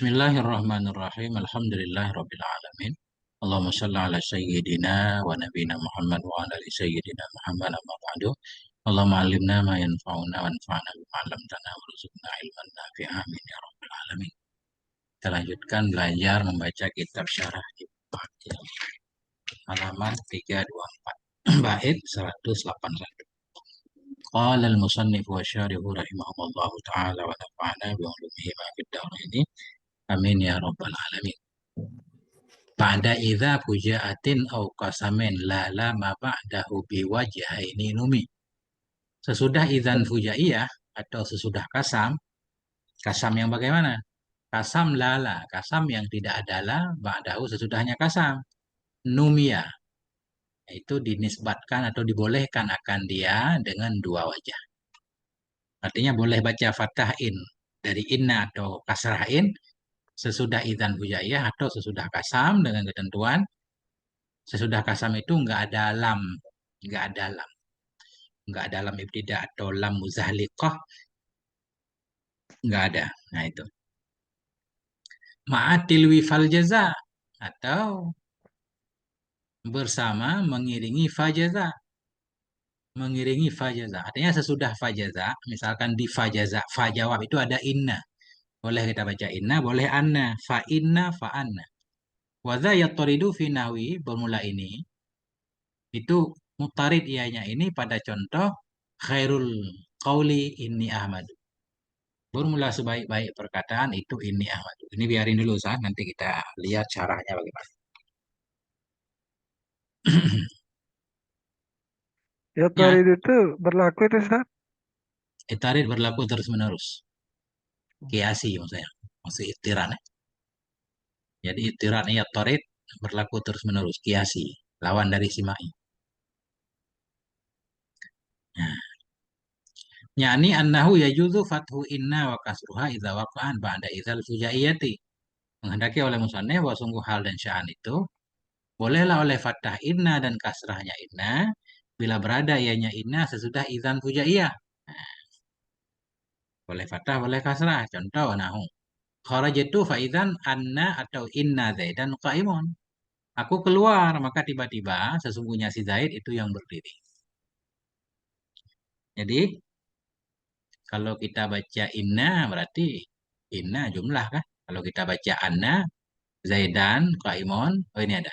Bismillahirrahmanirrahim. Alhamdulillahirabbil alamin. Allahumma shalli ala sayyidina wa nabiyina Muhammad wa ala ali sayyidina Muhammad amma ba'du. Allahumma 'allimna ma yanfa'una wanfa'na bima 'allamtana warzuqna ilman nafi'a amin ya rabbal alamin. Kita lanjutkan belajar membaca kitab Syarah Iqbal halaman 324 bait 181. Qala al-musannif wa syarihu rahimahullahu ta'ala wa nafa'ana bi 'ulumihi ma fid dharain. Amin ya rabbal alamin. Ba'da idza fujaatin au qasamin la ma ba'dahu biwajhaini numi. Sesudah idzan fujaiyah atau sesudah kasam, kasam yang bagaimana? Kasam lala, kasam yang tidak ada la, ba'dahu sesudahnya kasam. Numia, itu dinisbatkan atau dibolehkan akan dia dengan dua wajah. Artinya boleh baca fathahin dari inna atau kasrahin sesudah idzan fujaiyah atau sesudah kasam dengan ketentuan sesudah kasam itu nggak ada lam, nggak ada lam, nggak ada lam ibtida atau lam muzahliqah, nggak ada. Nah itu. Ma'atil wifal jaza atau bersama mengiringi fajaza, mengiringi fajaza. Artinya sesudah fajaza, misalkan di fajaza, fajawab itu ada inna. Boleh kita baca inna, boleh anna, fa inna, fa anna. Wadza yattaridu fi nahwi bermula ini itu mutarid ianya ini pada contoh khairul qauli inni Ahmad. Bermula sebaik-baik perkataan itu inni Ahmad. Ini biarin dulu Ustaz, nanti kita lihat caranya bagaimana. Ya Ya, tarid itu berlaku itu Ustaz? itarid berlaku terus-menerus. Kiasi maksudnya. Maksud itiran ya. Jadi itiran ya tarid berlaku terus-menerus. Kiasi. Lawan dari simai. Nah, yani annahu yajuzu fathu inna wa kasruha idza waqa'an ba'da idzal fujaiyati. Menghendaki oleh musannif bahwa sungguh hal dan sya'an itu bolehlah oleh fathah inna dan kasrahnya inna bila berada ianya inna sesudah idzan fujaiyah. Nah, boleh fathah, boleh kasrah. Contoh nahu. Kharajatu faizan anna atau inna zaidan qaimun. Aku keluar, maka tiba-tiba sesungguhnya si Zaid itu yang berdiri. Jadi kalau kita baca inna berarti inna jumlah kan? Kalau kita baca anna zaidan qaimun, oh ini ada.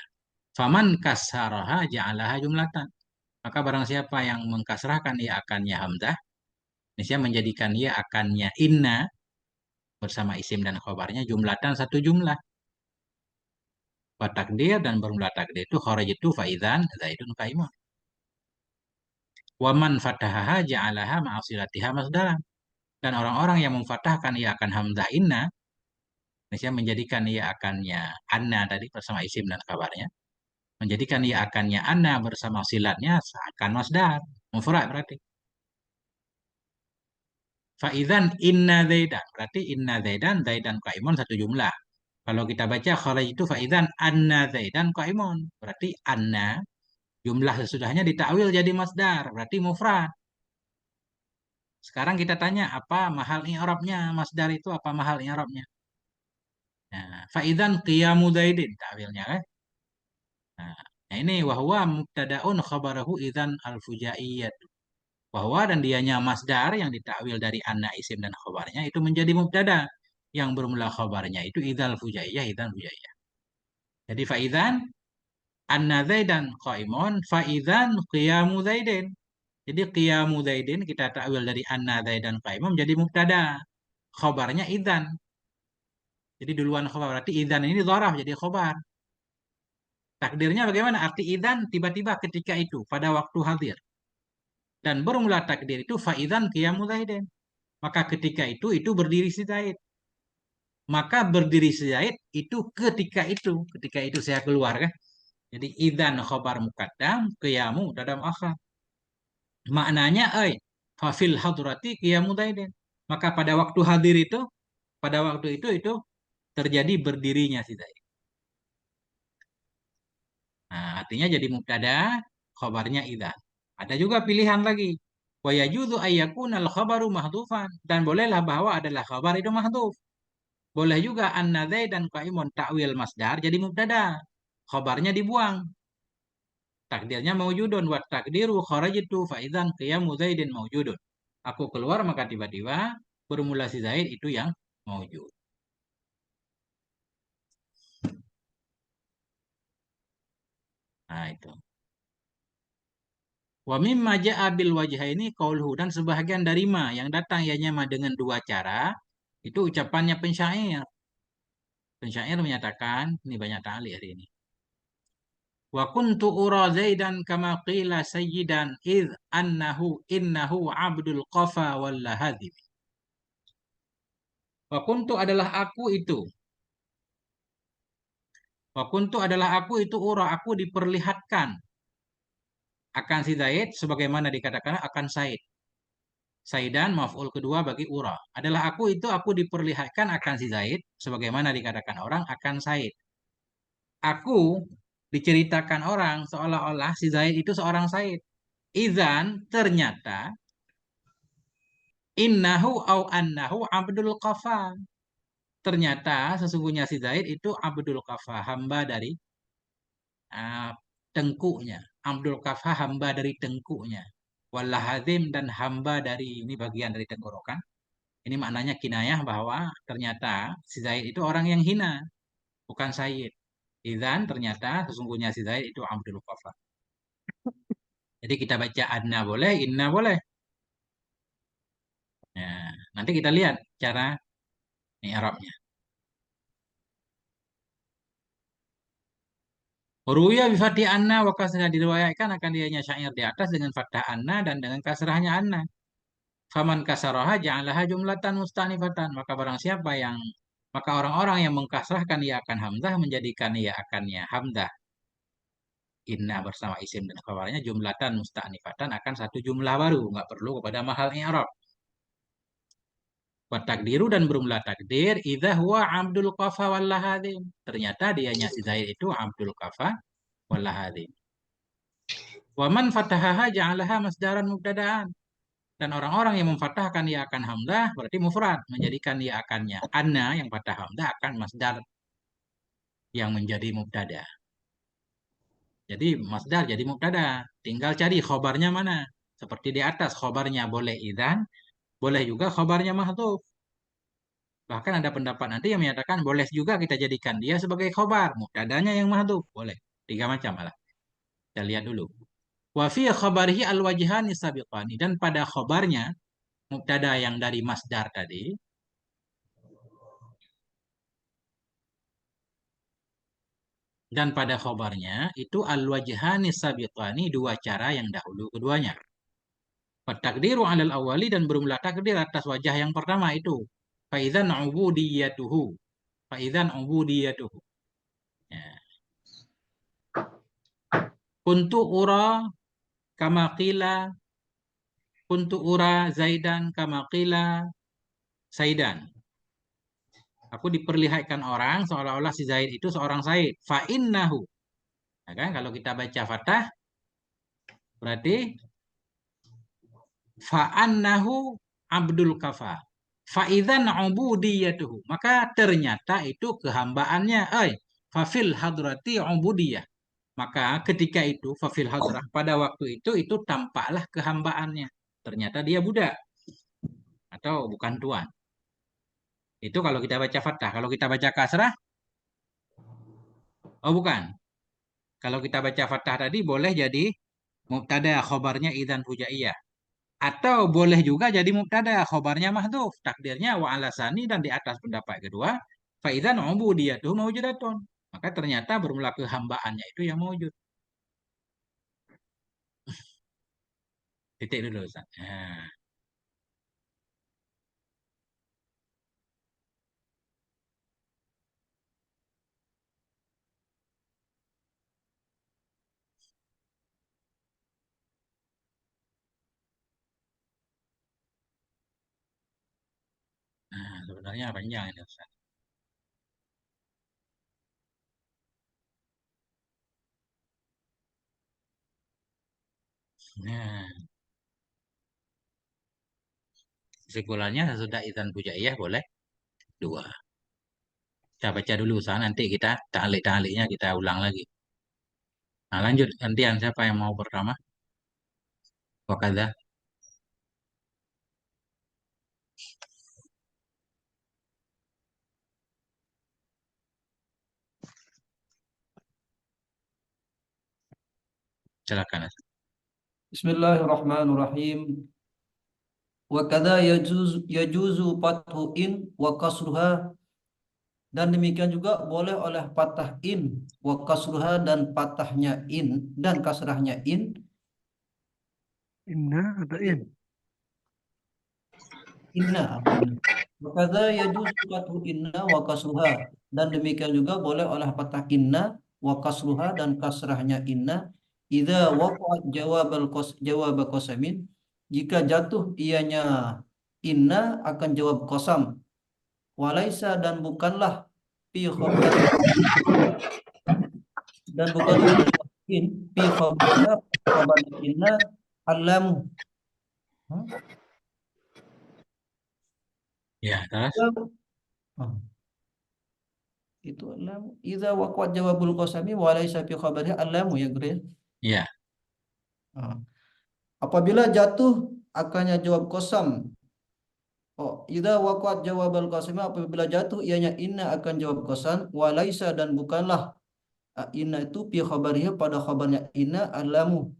Faman kasaraha ja'alaha jumlatan. Maka barang siapa yang mengkasrahkan ia akannya hamzah, niscaya menjadikan ia akannya inna bersama isim dan khobarnya jumlatan satu jumlah. Wa takdir dan bermula takdir itu kharajatu faizan zaidun qaimun. Wa man fatahaha ja'alaha ma'asilatiha masdaran. Dan orang-orang yang memfatahkan ia akan hamzah inna, niscaya menjadikan ia akannya anna tadi bersama isim dan kabarnya, menjadikan ia akannya anna bersama silatnya seakan masdar, mufrad berarti. Faizan inna zaidan, berarti inna zaidan, zaidan qaimun satu jumlah. Kalau kita baca kharaj itu faizan anna zaidan qaimun, berarti anna jumlah sesudahnya ditakwil jadi masdar, berarti mufrad. Sekarang kita tanya apa mahal i'rabnya? Masdar itu apa mahal i'rabnya? Nah, faizan qiyamu zaidin takwilnya kan? Nah, ini wahwa mubtadaun khabarahu idzan al-fujaiyat. Bahwa dan dianya masdar yang ditakwil dari anna isim dan khabarnya itu menjadi mubtada yang bermula khabarnya itu idzal fujaiyah idzan fujaiyah. Jadi faizan anna zaidan qaimun faizan qiyamu zaidin. Jadi qiyamu zaidin kita takwil dari anna zaidan qaimun menjadi mubtada. Khabarnya idzan. Jadi duluan khabar berarti idzan ini dharaf jadi khabar. Takdirnya bagaimana? Arti idzan tiba-tiba ketika itu pada waktu hadir. Dan bermula takdir itu faizan qiyamu zaidin. Maka ketika itu berdiri si Zaid. Maka berdiri si Zaid itu ketika itu saya keluar kan. Jadi idzan khabar muqaddam, qiyamu dadam akhar. Maknanya fafil hadrati qiyamu zaidin. Maka pada waktu hadir itu, pada waktu itu terjadi berdirinya si Zaid. Nah, artinya jadi mubtada, khabarnya idzan. Ada juga pilihan lagi. Wa yajuzu ayyakunal khabaru mahdhufan dan bolehlah bahwa adalah khabar itu mahdhuf. Boleh juga anna Zaidan qaimun takwil masdar jadi mubtada. Khobarnya dibuang. Takdirnya maujudun wa takdiru kharajtu fa idzan qiyamu Zaidin maujudun. Aku keluar maka tiba-tiba bermula si Zaid itu yang maujud. Nah itu. Wa mimma ja'a bil wajhaini qauluhu dan sebahagian dari ma yang datang ianya ma dengan dua cara itu ucapannya pensyair. Pensyair menyatakan ini banyak ta'liq hari ini. Wa kuntu ura Zaidan kama qila sayyidan id innahu abdul qafa wal lahadib. Wa kuntu adalah aku itu. Wa kuntu adalah aku itu ura aku diperlihatkan akan si Zaid sebagaimana dikatakan akan Said. Saidan maf'ul kedua bagi ura. Adalah aku itu aku diperlihatkan akan si Zaid sebagaimana dikatakan orang akan Said. Aku diceritakan orang seolah-olah si Zaid itu seorang Said. Izan ternyata innahu au annahu abdul qafa. Ternyata sesungguhnya si Zaid itu abdul qafa, hamba dari uh, tengkuknya. Abdul qafa hamba dari tengkuknya. Wallahazim dan hamba dari ini bagian dari tenggorokan. Ini maknanya kinayah bahwa ternyata si Zaid itu orang yang hina, bukan Said. Idzan ternyata sesungguhnya si Zaid itu Abdul Qafa. Jadi kita baca adna boleh, inna boleh. Nah, nanti kita lihat cara i'rabnya. Ruya bi fathi anna wa kasrah diriwayatkan akan dianya syair di atas dengan fathah anna dan dengan kasrahnya anna. Faman kasaraha ja'alaha jumlatan mustanifatan. Maka orang-orang yang mengkasrahkan ia akan hamzah menjadikan ia akannya hamzah inna bersama isim dan khabarnya jumlatan musta'nifatan akan satu jumlah baru, nggak perlu kepada mahal i'rab. Wa takdiru dan bermula takdir idza huwa abdul qafa wal lahadzim. Ternyata dianya si Zaid itu abdul qafa wal lahadzim. Wa man fatahaha ja'alaha masdaran mubtada'an. Dan orang-orang yang memfatahkan ia akan hamzah berarti mufrad, menjadikan ia akannya anna yang fatah hamzah akan masdar yang menjadi mubtada. Jadi masdar jadi mubtada. Tinggal cari khobarnya mana. Seperti di atas khobarnya boleh idzan, boleh juga khobarnya mahdhuf. Bahkan ada pendapat nanti yang menyatakan boleh juga kita jadikan dia sebagai khobar. Mubtadanya yang mahdhuf. Boleh. Tiga macam malah. Kita lihat dulu. Wa fi khabarihi al-wajhani sabiqani. Dan pada khobarnya, mubtada yang dari masdar tadi, dan pada khobarnya itu al-wajhani sabiqani dua cara yang dahulu keduanya. Takdiru alal awali dan bermula takdir atas wajah yang pertama itu. Faizan ubudiyatuhu. Faizan ubudiyatuhu. Ya. Kuntu ura kama qila. Kuntu ura zaidan kama qila saidan. Aku diperlihatkan orang seolah-olah si Zaid itu seorang Zaid. Fa innahu. Ya kan? Kalau kita baca fatah berarti fa annahu abdul kafa. Fa idzan ubudiyatuhu. Maka ternyata itu kehambaannya. Fafil hadrati ubudiyah. Maka ketika itu fafil hadrah pada waktu itu tampaklah kehambaannya. Ternyata dia budak atau bukan tuan. Itu kalau kita baca fathah. Kalau kita baca kasrah, oh bukan. Kalau kita baca fathah tadi boleh jadi mubtada khobarnya idzan fujaiyah. Atau boleh juga jadi mubtada khobarnya mahdhuf. Takdirnya wa alasani dan di atas pendapat kedua fa idzan ubudiyatuhu maujudatun. Maka ternyata bermula kehambaannya itu yang maujud. Titik dulu Ustaz. Sebenarnya panjang ini Ustaz. Nah, kesimpulannya sesudah idzan fujaiyah boleh dua. Kita baca dulu, soalnya nanti kita ta'alik-ta'aliknya kita ulang lagi. Nah, lanjut. Gantian siapa yang mau pertama? Wakada. Silakan. Bismillahirrahmanirrahim. Wa kadza yajuzu fathu in wa kasruha, dan demikian juga boleh oleh patah in wa kasruha, dan patahnya in dan kasrahnya in. Inna atau in? Inna artinya. Wa kadza yajuzu fathu inna wa kasruha, dan demikian juga boleh oleh patah inna wa kasruha dan kasrahnya inna idza waqa'at jawab qasamin, jika jatuh ianya inna akan jawab qasam, walaisa dan bukanlah fi khabari, dan bukanlah in fi khabariha khabar inna alamu. Hah? Ya, terus. Ah, itu alamu idza waqa'at jawabul qasami walaisa fi khabariha alamu, ya Guru ya. Ya, Ah, apabila jatuh akannya jawab qasam. Oh, idza waqa'at jawabul qasami, apabila jatuh ianya inna akan jawab qasam, walaisa dan bukanlah inna itu fi khabariha pada khabarnya inna alamu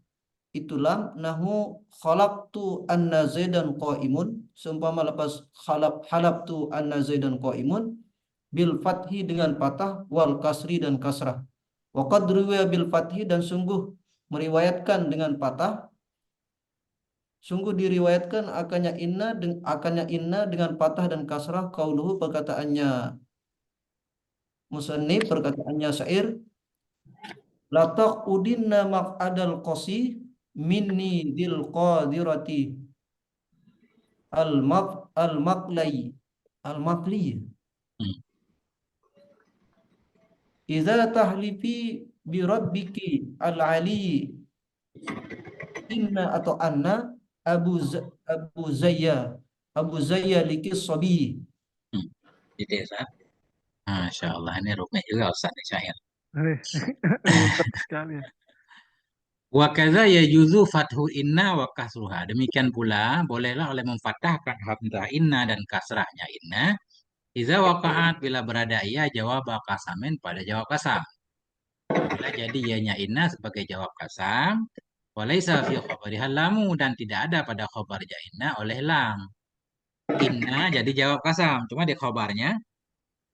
itu lam, nahu khalaqtu anna zaidan qaimun, seumpama lepas halabtu anna zaidan qaimun bil fathi dengan patah, wal kasri dan kasrah. Wa qad ruwiya bil fathi, dan sungguh meriwayatkan dengan patah, sungguh diriwayatkan akannya inna dengan patah dan kasrah, qauluhu perkataannya musannif, perkataannya syair, lataq udinna maq'adal qasi minni dil qadirati al-maqlai al-maqli hmm, idza tahlifi bi rabbiki al-ali inna atau anna abu zayya likis sabi. hmm. Gitu ya, Ustaz. Masya Allah, ini rumit juga Ustaz nih syair. Eh, Ribet sekali. Wa kadza yajuzu fathu inna wa kasruha. Demikian pula bolehlah oleh memfathahkan hamzah inna dan kasrahnya inna. Iza waqa'at, bila berada ia jawab qasamin pada jawab kasam. Bila jadi ianya inna sebagai jawab kasam. Walaysa fi khabariha lamu, dan tidak ada pada khabarnya inna oleh lam. Inna jadi jawab kasam. Cuma di khabarnya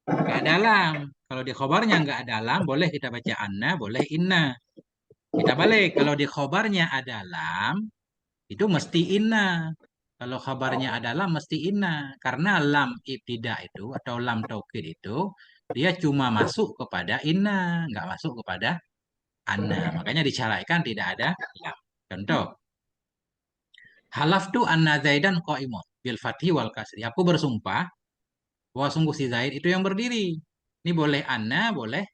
nggak ada lam. Kalau di khabarnya nggak ada lam, boleh kita baca anna, boleh inna. Kita balik. Kalau di khabarnya ada lam, itu mesti inna. Kalau kabarnya adalah mesti inna. Karena lam ibtida itu atau lam taukid itu dia cuma masuk kepada inna, nggak masuk kepada anna. Makanya disyariatkan tidak ada lam. Contoh, halaftu anna zaidan qaimun bil fathi wal kasri. Aku bersumpah bahwa sungguh si Zaid itu yang berdiri. Ini boleh anna, boleh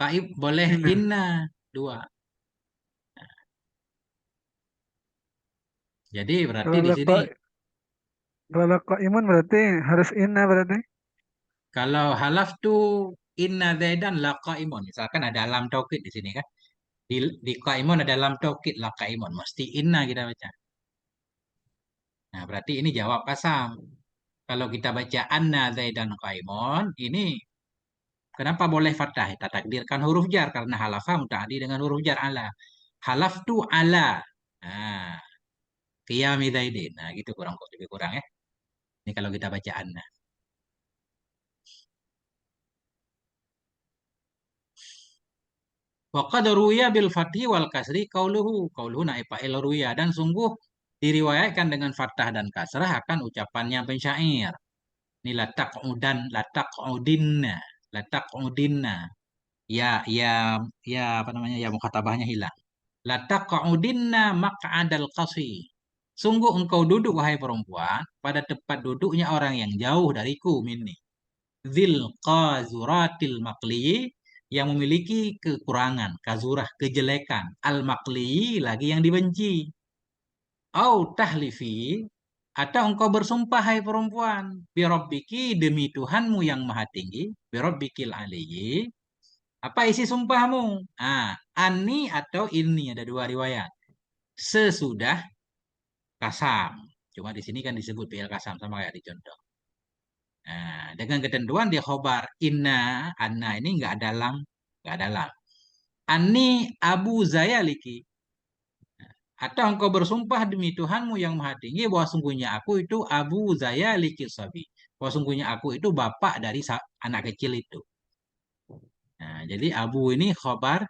qaib, boleh Inna. inna. Dua. Jadi berarti Kalau di sini kalau imun berarti harus inna berarti. kalau halaf tuh inna zaidan la qaimun. Misalkan ada lam taukid di sini kan. Di qaimun ada lam taukid la qaimun. Mesti inna kita baca. Nah, berarti ini jawab kasam. Kalau kita baca anna zaidan qaimun, ini kenapa boleh fathah? Kita takdirkan huruf jar karena halafa muta'addi dengan huruf jar ala. Halaf tu ala. Nah, qiyami zaidin. Nah, gitu kurang lebih kurang ya. Ini kalau kita baca anna. Wa qad ruwiya bil fathi wal kasri qauluhu naib fa'il ruwiya, dan sungguh diriwayatkan dengan fathah dan kasrah akan ucapannya pensyair. Ini latak udinna. Ya ya ya apa namanya, ya mukhatabahnya hilang. Latak udinna maq'adal qasi. Sungguh engkau duduk wahai perempuan pada tempat duduknya orang yang jauh dariku minni. Zil qazuratil maqli, yang memiliki kekurangan, kazurah, kejelekan. Al maqli lagi yang dibenci. Au tahlifi, Atau engkau bersumpah hai perempuan, birabbiki demi Tuhanmu yang maha tinggi, birabbikil aliyyi. Apa isi sumpahmu? Ani atau ini ada dua riwayat. Sesudah kasam. Cuma di sini kan disebut fi'il kasam sama kayak di contoh. Nah, dengan ketentuan di khobar anna ini nggak dalam. Ani Abu Zayaliki. Atau engkau bersumpah demi Tuhanmu yang maha tinggi bahwa sungguhnya aku itu Abu Zayaliki Sabi. Bahwa sungguhnya aku itu bapak dari anak kecil itu. Nah, jadi Abu ini khobar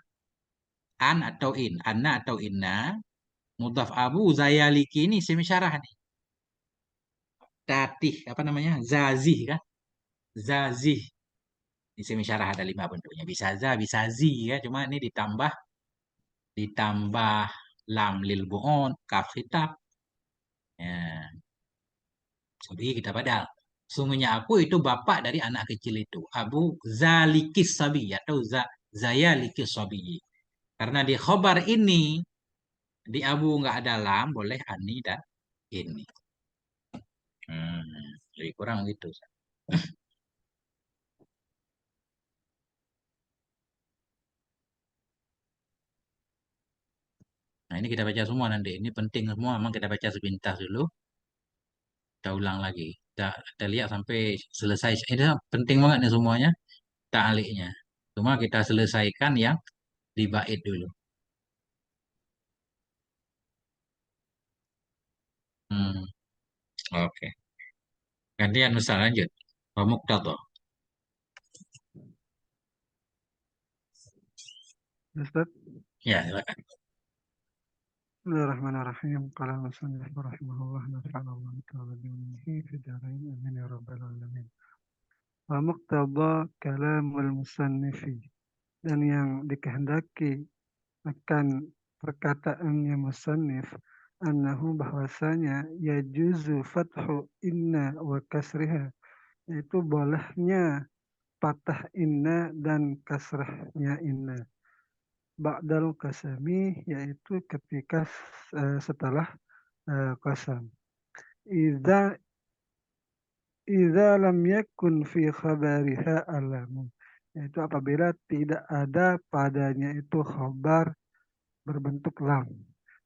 an atau in, anna atau inna. Mudhaf Abu Zayaliki ini semisyarah nih. Tatih apa namanya? Zazih kan? Zazih. Isim isyarah ada 5 bentuknya. Bisa za, bisa zi ya. Cuma ini ditambah lam lil bu'un, kaf khitab. Ya, jadi kita padal. Sungguhnya aku itu bapak dari anak kecil itu. Abu Zalikis Sabi atau Zayalikis Sabi. Karena di khobar ini di Abu nggak ada lam, boleh ani dan ini. Jadi kurang gitu. Nah ini kita baca semua nanti. Ini penting semua. Memang kita baca sepintas dulu. Kita ulang lagi. Kita lihat sampai selesai. Ini penting banget nih semuanya. Ta'aliknya. Cuma kita selesaikan yang di bait dulu. Hmm, oke. Gantian Ustaz lanjut. Wa muqtadha. Ustaz. Ya, silakan. Bismillahirrahmanirrahim. Qala musannif rahimahullah nafa'anallahu ta'ala bihi fi darain amin ya rabbal alamin. Wa muqtada kalamul musannifi, dan yang dikehendaki akan perkataannya musannif annahu bahwasanya yajuzu fathu inna wa kasriha, yaitu bolehnya patah inna dan kasrahnya inna ba'dal kasami, yaitu ketika setelah qasam. Idza idza lam yakun fi khabariha alamun, yaitu apabila tidak ada padanya itu khabar berbentuk lam.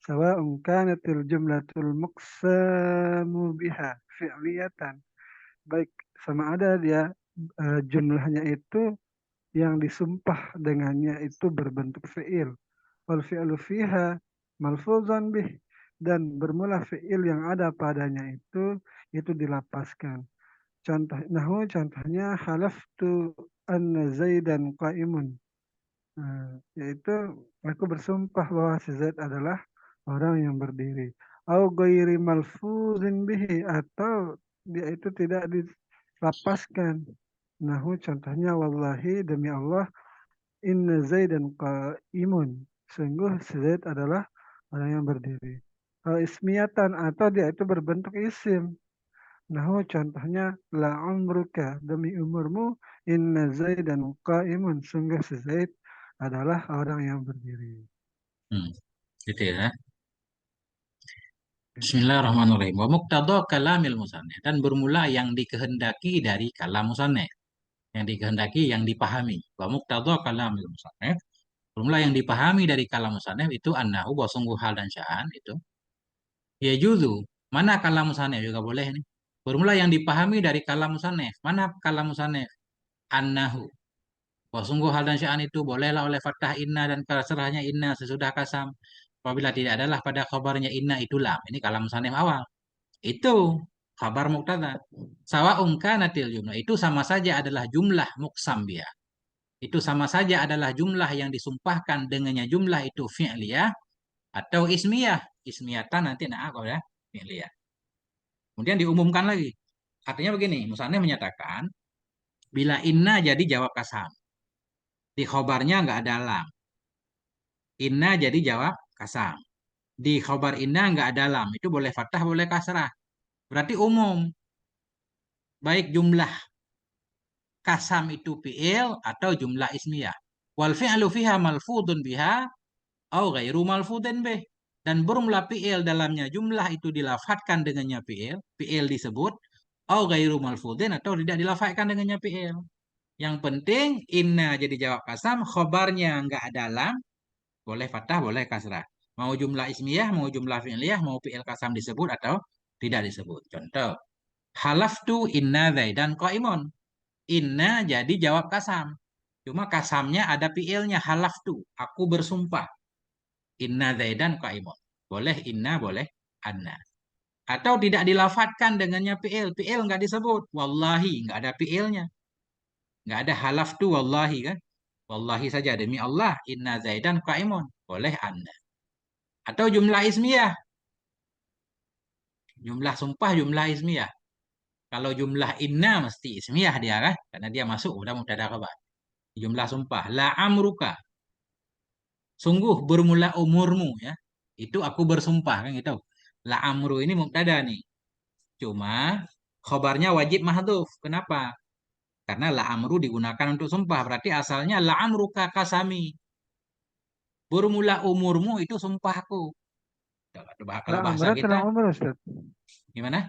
Sawa'un kanatil jumlatul muqsamu biha fi'liyatan, baik sama ada dia jumlahnya itu yang disumpah dengannya itu berbentuk fi'il. Wal fi'lu fiha malfuzan bih, dan bermula fi'il yang ada padanya itu dilapaskan. Contohnya halaftu anna Zaidan qaimun. Yaitu aku bersumpah bahwa si Zaid adalah orang yang berdiri. Au ghairi malfuzin bihi, atau dia itu tidak dilapaskan. Contohnya wallahi demi Allah, inna Zaidan qaimun. Sungguh si Zaid adalah orang yang berdiri. Kalau ismiyatan, atau dia itu berbentuk isim. Contohnya la umruka, demi umurmu, inna Zaidan qaimun. Sungguh si Zaid adalah orang yang berdiri. Gitu ya. Bismillahirrahmanirrahim. Wa muqtadha kalamil musannif, dan bermula yang dikehendaki dari kalam musannif. Yang dikehendaki, yang dipahami. Wa muqtadha kalamil musannif. Bermula yang dipahami dari kalam musannif itu annahu, bahwa sungguh hal dan sya'an itu. Ya juzu. Mana kalam musannif juga boleh nih. Bermula yang dipahami dari kalam musannif. Mana kalam musannif? Annahu. Bahwa sungguh hal dan sya'an itu bolehlah oleh fathah inna dan kasrahnya inna sesudah kasam. Apabila tidak adalah pada khabarnya inna itu lam. Ini kalam musannif awal. Itu khabar muktada. Sawa'un kanatil jumlah. Itu sama saja adalah jumlah muqsam biha. Itu sama saja adalah jumlah yang disumpahkan dengannya jumlah itu fi'liyah atau ismiyah. Ismiyatan nanti kalau ya fi'liyah. Kemudian diumumkan lagi. Artinya begini, musannif menyatakan bila inna jadi jawab kasam. Di khobarnya nggak ada lam. Inna jadi jawab kasam. Di khobar inna nggak ada lam. Itu boleh fathah, boleh kasrah. Berarti umum. Baik jumlah kasam itu fi'il atau jumlah ismiyah. Wal fi'lu fiha malfudun biha au ghairu malfudin bih. dan bermula fi'il dalamnya jumlah itu dilafadzkan dengannya fi'il disebut, au ghairu malfudhin atau tidak dilafadzkan dengannya fi'il. Yang penting inna jadi jawab kasam, khobarnya nggak ada lam, boleh fathah, boleh kasrah. Mau jumlah ismiyah, mau jumlah fi'liyah, mau fi'il kasam disebut atau tidak disebut. Contoh, halaftu inna zaidan qaimun. Inna jadi jawab kasam. Cuma kasamnya ada fi'ilnya halaftu. Aku bersumpah. Inna zaidan qaimun. Boleh inna, boleh anna. Atau tidak dilafatkan dengannya fi'il. Fi'il nggak disebut. Wallahi, nggak ada fi'ilnya. Nggak ada halaftu wallahi kan. Wallahi saja demi Allah. Inna zaidan qaimun. Boleh anna. Atau jumlah ismiyah. Jumlah sumpah, jumlah ismiyah. Kalau jumlah inna mesti ismiyah dia kan. Karena dia masuk udah mubtada khabar. Jumlah sumpah. La amruka. Sungguh bermula umurmu ya. Itu aku bersumpah kan gitu. La amru ini mubtada nih. Cuma khobarnya wajib mahdhuf. Kenapa? Karena la amru digunakan untuk sumpah. Berarti asalnya la amruka kasami. Bermula umurmu itu sumpahku. La Kalau bahasa amra atau kita la umru, Ustaz? gimana?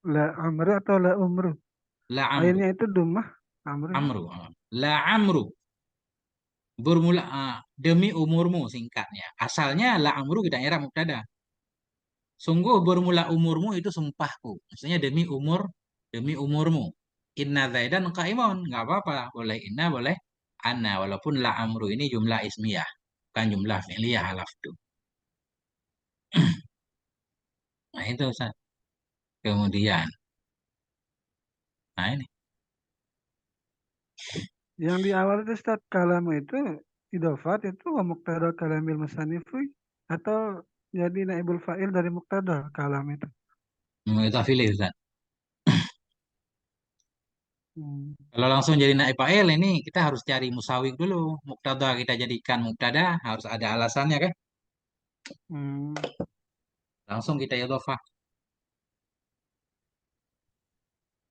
La amra atau la umru? La amru. Akhirnya itu dumah. Amru. Amru. La amru. Bermula demi umurmu singkatnya. Asalnya la amru kita era mubtada. Sungguh bermula umurmu itu sumpahku. Maksudnya demi umurmu. Inna zaidan qaimun. Nggak apa-apa. Boleh inna, boleh anna. Walaupun la amru ini jumlah ismiyah. Bukan jumlah fi'liyah halaftu. Nah itu Ustaz. Kemudian. Nah ini. Yang di awal itu Ustaz, kalam itu idofat itu wa muqtada kalamil musanifi atau jadi naibul fa'il dari muqtada kalam itu. Kita pilih Ustaz. Hmm. Kalau langsung jadi naib fa'il ini kita harus cari musawik dulu. Muktada kita jadikan muktada harus ada alasannya kan. Hmm. Langsung kita idhofah.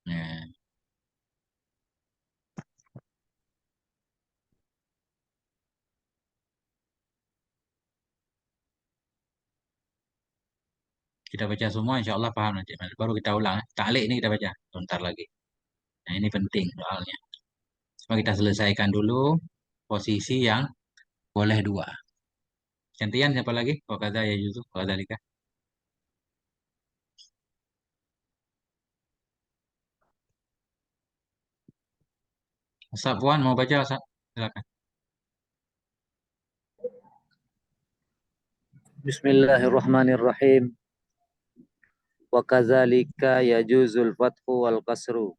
Nah, kita baca semua insya Allah paham nanti. Baru kita ulang. Ta'liq ini kita baca sebentar lagi. Nah ini penting soalnya. Cuma kita selesaikan dulu posisi yang boleh dua. Gantian siapa lagi? Wakada ya Yusuf. Wakadalika. Safwan mau baca? Silakan. Bismillahirrahmanirrahim. Wa kadzalika yajuzul fathu wal kasru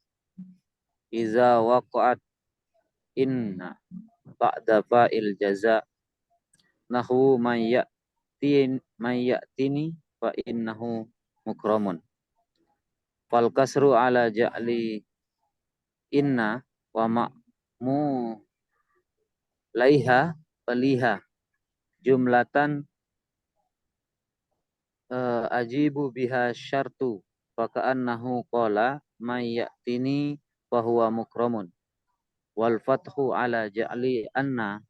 iza waqa'at inna ba'da fa'il jaza nahu man ya'tini fa innahu mukramun. Fal kasru ala ja'li inna wa ma'mu laiha paliha jumlatan ajibu biha syartu faka'annahu qala may ya'tini wa huwa mukramun wal fathu ala ja'li anna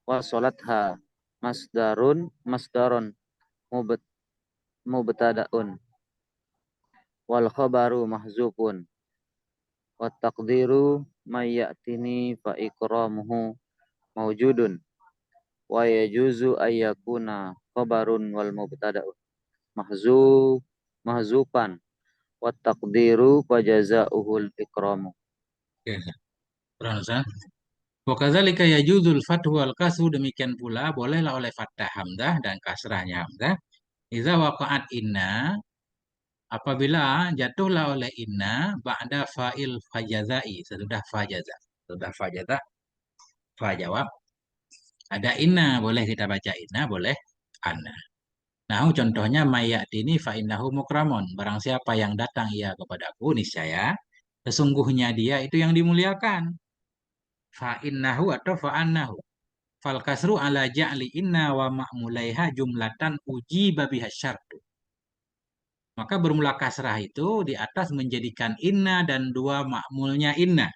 wa salatha masdarun mubtada'un wal khabaru mahzufun wa taqdiru may ya'tini fa ikramuhu mawjudun wa yajuzu ayyakuna khabarun wal mubtada'un mahzufan wa taqdiru wa jazaa'uhul ikramu. Oke, Quran Ustaz. Wa kadzalika yajuzul fathu wal kasru demikian pula bolehlah oleh fathah hamzah dan kasrahnya hamzah. Iza waqa'at inna apabila jatuhlah oleh inna ba'da fa'il fajazai sesudah fajaza. Sesudah fajaza fa jawab ada inna boleh kita baca inna boleh anna. Nah, contohnya mayat ini fa innahu mukramun. Barang siapa yang datang ia kepadaku niscaya sesungguhnya dia itu yang dimuliakan. Fa innahu atau fa annahu. Fal kasru ala ja'li inna wa ma'mulaiha jumlatan uji babiha syartu. Maka bermula kasrah itu di atas menjadikan inna dan dua makmulnya inna.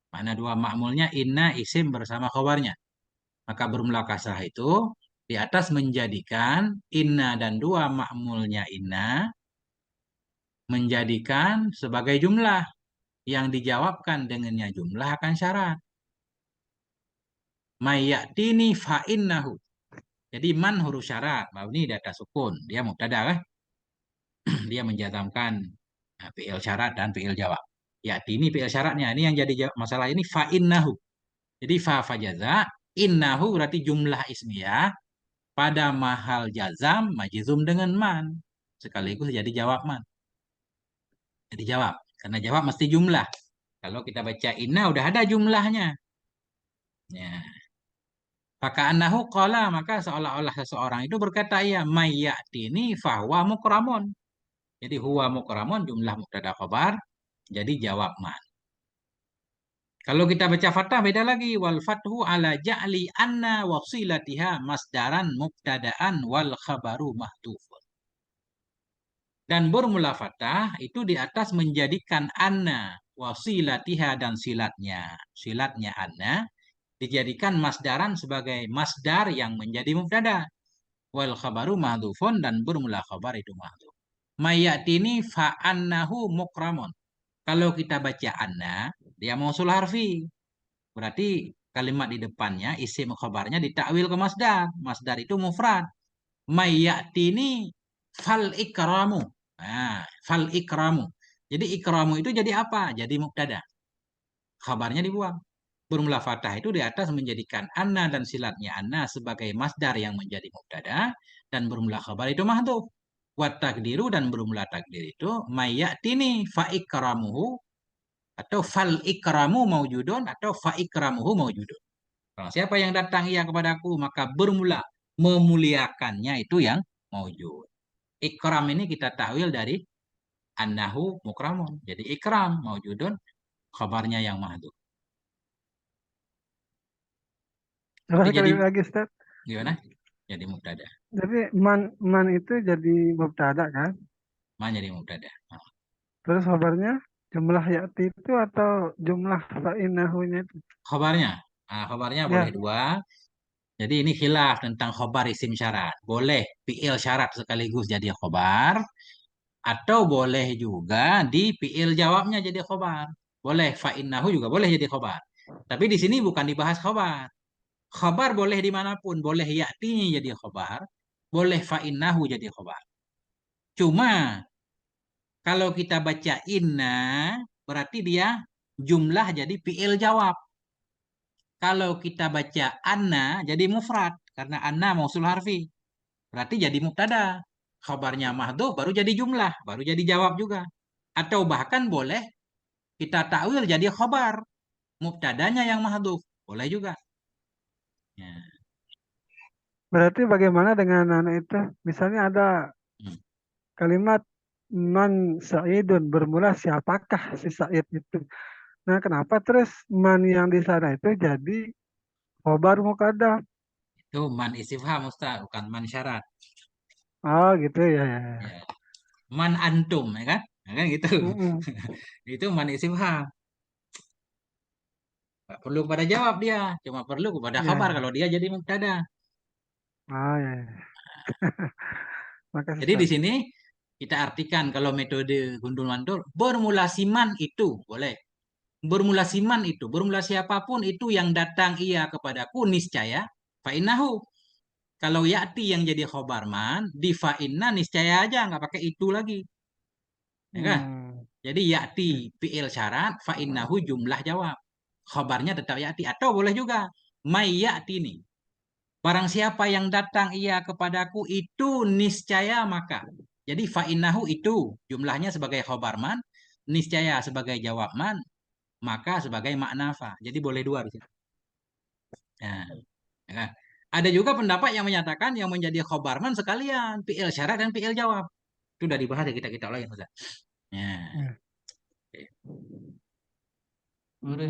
Mana dua makmulnya inna isim bersama khabarnya. Maka bermula kasrah itu Di atas menjadikan inna dan dua ma'mulnya inna menjadikan sebagai jumlah yang dijawabkan dengannya jumlah akan syarat. Mayyatini fa'innahu. Jadi man huruf syarat, mabni di atas sukun. Dia mubtada kan? Dia menjazamkan fi'il syarat dan fi'il jawab. Yatini fi'il syaratnya. Ini yang jadi masalah ini fa'innahu. Jadi fa fajaza, innahu berarti jumlah ismiyah pada mahal jazam majzum dengan man. Sekaligus jadi jawab man. Jadi jawab. Karena jawab mesti jumlah. Kalau kita baca inna udah ada jumlahnya. Ya. Faka'annahu qala, maka seolah-olah seseorang itu berkata ya mayyatini fahuwa mukramun. Jadi huwa mukramun jumlah mubtada khabar jadi jawab man. Kalau kita baca fathah beda lagi, wal fathu ala ja'li anna wasilatiha masdaran mubtadaan wal khabaru mahdhufun. Dan bermula fathah itu di atas menjadikan anna wasilatiha dan silatnya anna dijadikan masdaran sebagai masdar yang menjadi mubtada. Wal khabaru mahdhufun dan bermula khabar itu mahdhuf. Mayatini fa'annahu mukramun. Kalau kita baca anna, dia mausul harfi. Berarti kalimat di depannya, isim khabarnya ditakwil ke masdar. Masdar itu mufrad. Mayatini fal ikramu. Nah, fal ikramu. Jadi ikramu itu jadi apa? Jadi mubtada. Khabarnya dibuang. Bermula fathah itu di atas menjadikan anna dan silatnya anna sebagai masdar yang menjadi mubtada dan bermula khabar itu mahdhuf. Wat takdiru dan bermula takdir itu mayyatini fa ikramuhu atau fal ikramu maujudun atau fa ikramuhu maujudun. Kalau siapa yang datang ia kepadaku maka bermula memuliakannya itu yang maujud. Ikram ini kita takwil dari annahu mukramun. Jadi ikram maujudun khabarnya yang mahdhuf. Coba Jadi sekali lagi Ustaz. gimana? Jadi mubtada. Jadi man itu jadi mubtada kan? Man jadi mubtada. Nah, Terus kabarnya jumlah ya'ti itu atau jumlah fa'inahunya itu? khabarnya. Nah, khabarnya boleh Ya, dua. Jadi ini khilaf tentang khabar isim syarat. Boleh fi'il syarat sekaligus jadi khabar. Atau boleh juga di fi'il jawabnya jadi khabar. Boleh fa'innahu juga boleh jadi khabar. Tapi di sini bukan dibahas khabar. Khabar boleh dimanapun. Boleh ya'tinya jadi khabar. Boleh fa'innahu jadi khabar. Cuma kalau kita baca inna, berarti dia jumlah jadi fi'il jawab. Kalau kita baca anna, jadi mufrad. Karena anna mausul harfi. Berarti jadi mubtada. Khabarnya mahdhuf baru jadi jumlah. Baru jadi jawab juga. Atau bahkan boleh kita takwil jadi khabar. Mubtadanya yang mahdhuf. Boleh juga. Ya. berarti bagaimana dengan anak itu? Misalnya ada Hmm. kalimat man Sa'idun bermula siapakah si Sa'id itu? Nah, kenapa terus man yang di sana itu jadi khobar muqaddam? Itu man istifham Ustaz, bukan man syarat. Oh, gitu ya, ya. Ya. Man antum, ya kan? Ya kan gitu. Mm-mm. Itu man istifham. Nggak perlu pada jawab dia, cuma perlu kepada Ya, khabar ya. kalau dia jadi mubtada. Oh, ya, ya. Makasih, Jadi di Ustaz. sini kita artikan kalau metode gundul mantul bermula siman itu boleh. Bermula siman itu, bermula siapapun itu yang datang ia kepadaku niscaya fa'innahu. Kalau ya'ti yang jadi khobar man, di fa'inna niscaya aja nggak pakai itu lagi. Ya kan? Hmm. Jadi ya'ti fi'il syarat, fa'innahu jumlah jawab. Khobarnya tetap ya'ti atau boleh juga may ya'ti ini. Barang siapa yang datang ia kepadaku itu niscaya maka. Jadi fa'innahu itu jumlahnya sebagai khobar man, niscaya sebagai jawab man, maka sebagai makna fa. Jadi boleh dua di sini. Nah, ya kan? Ada juga pendapat yang menyatakan yang menjadi khobar man sekalian fi'il syarat dan fi'il jawab. Itu udah dibahas ya kita lagi Ustaz. Ya, Ya. oke. Boleh.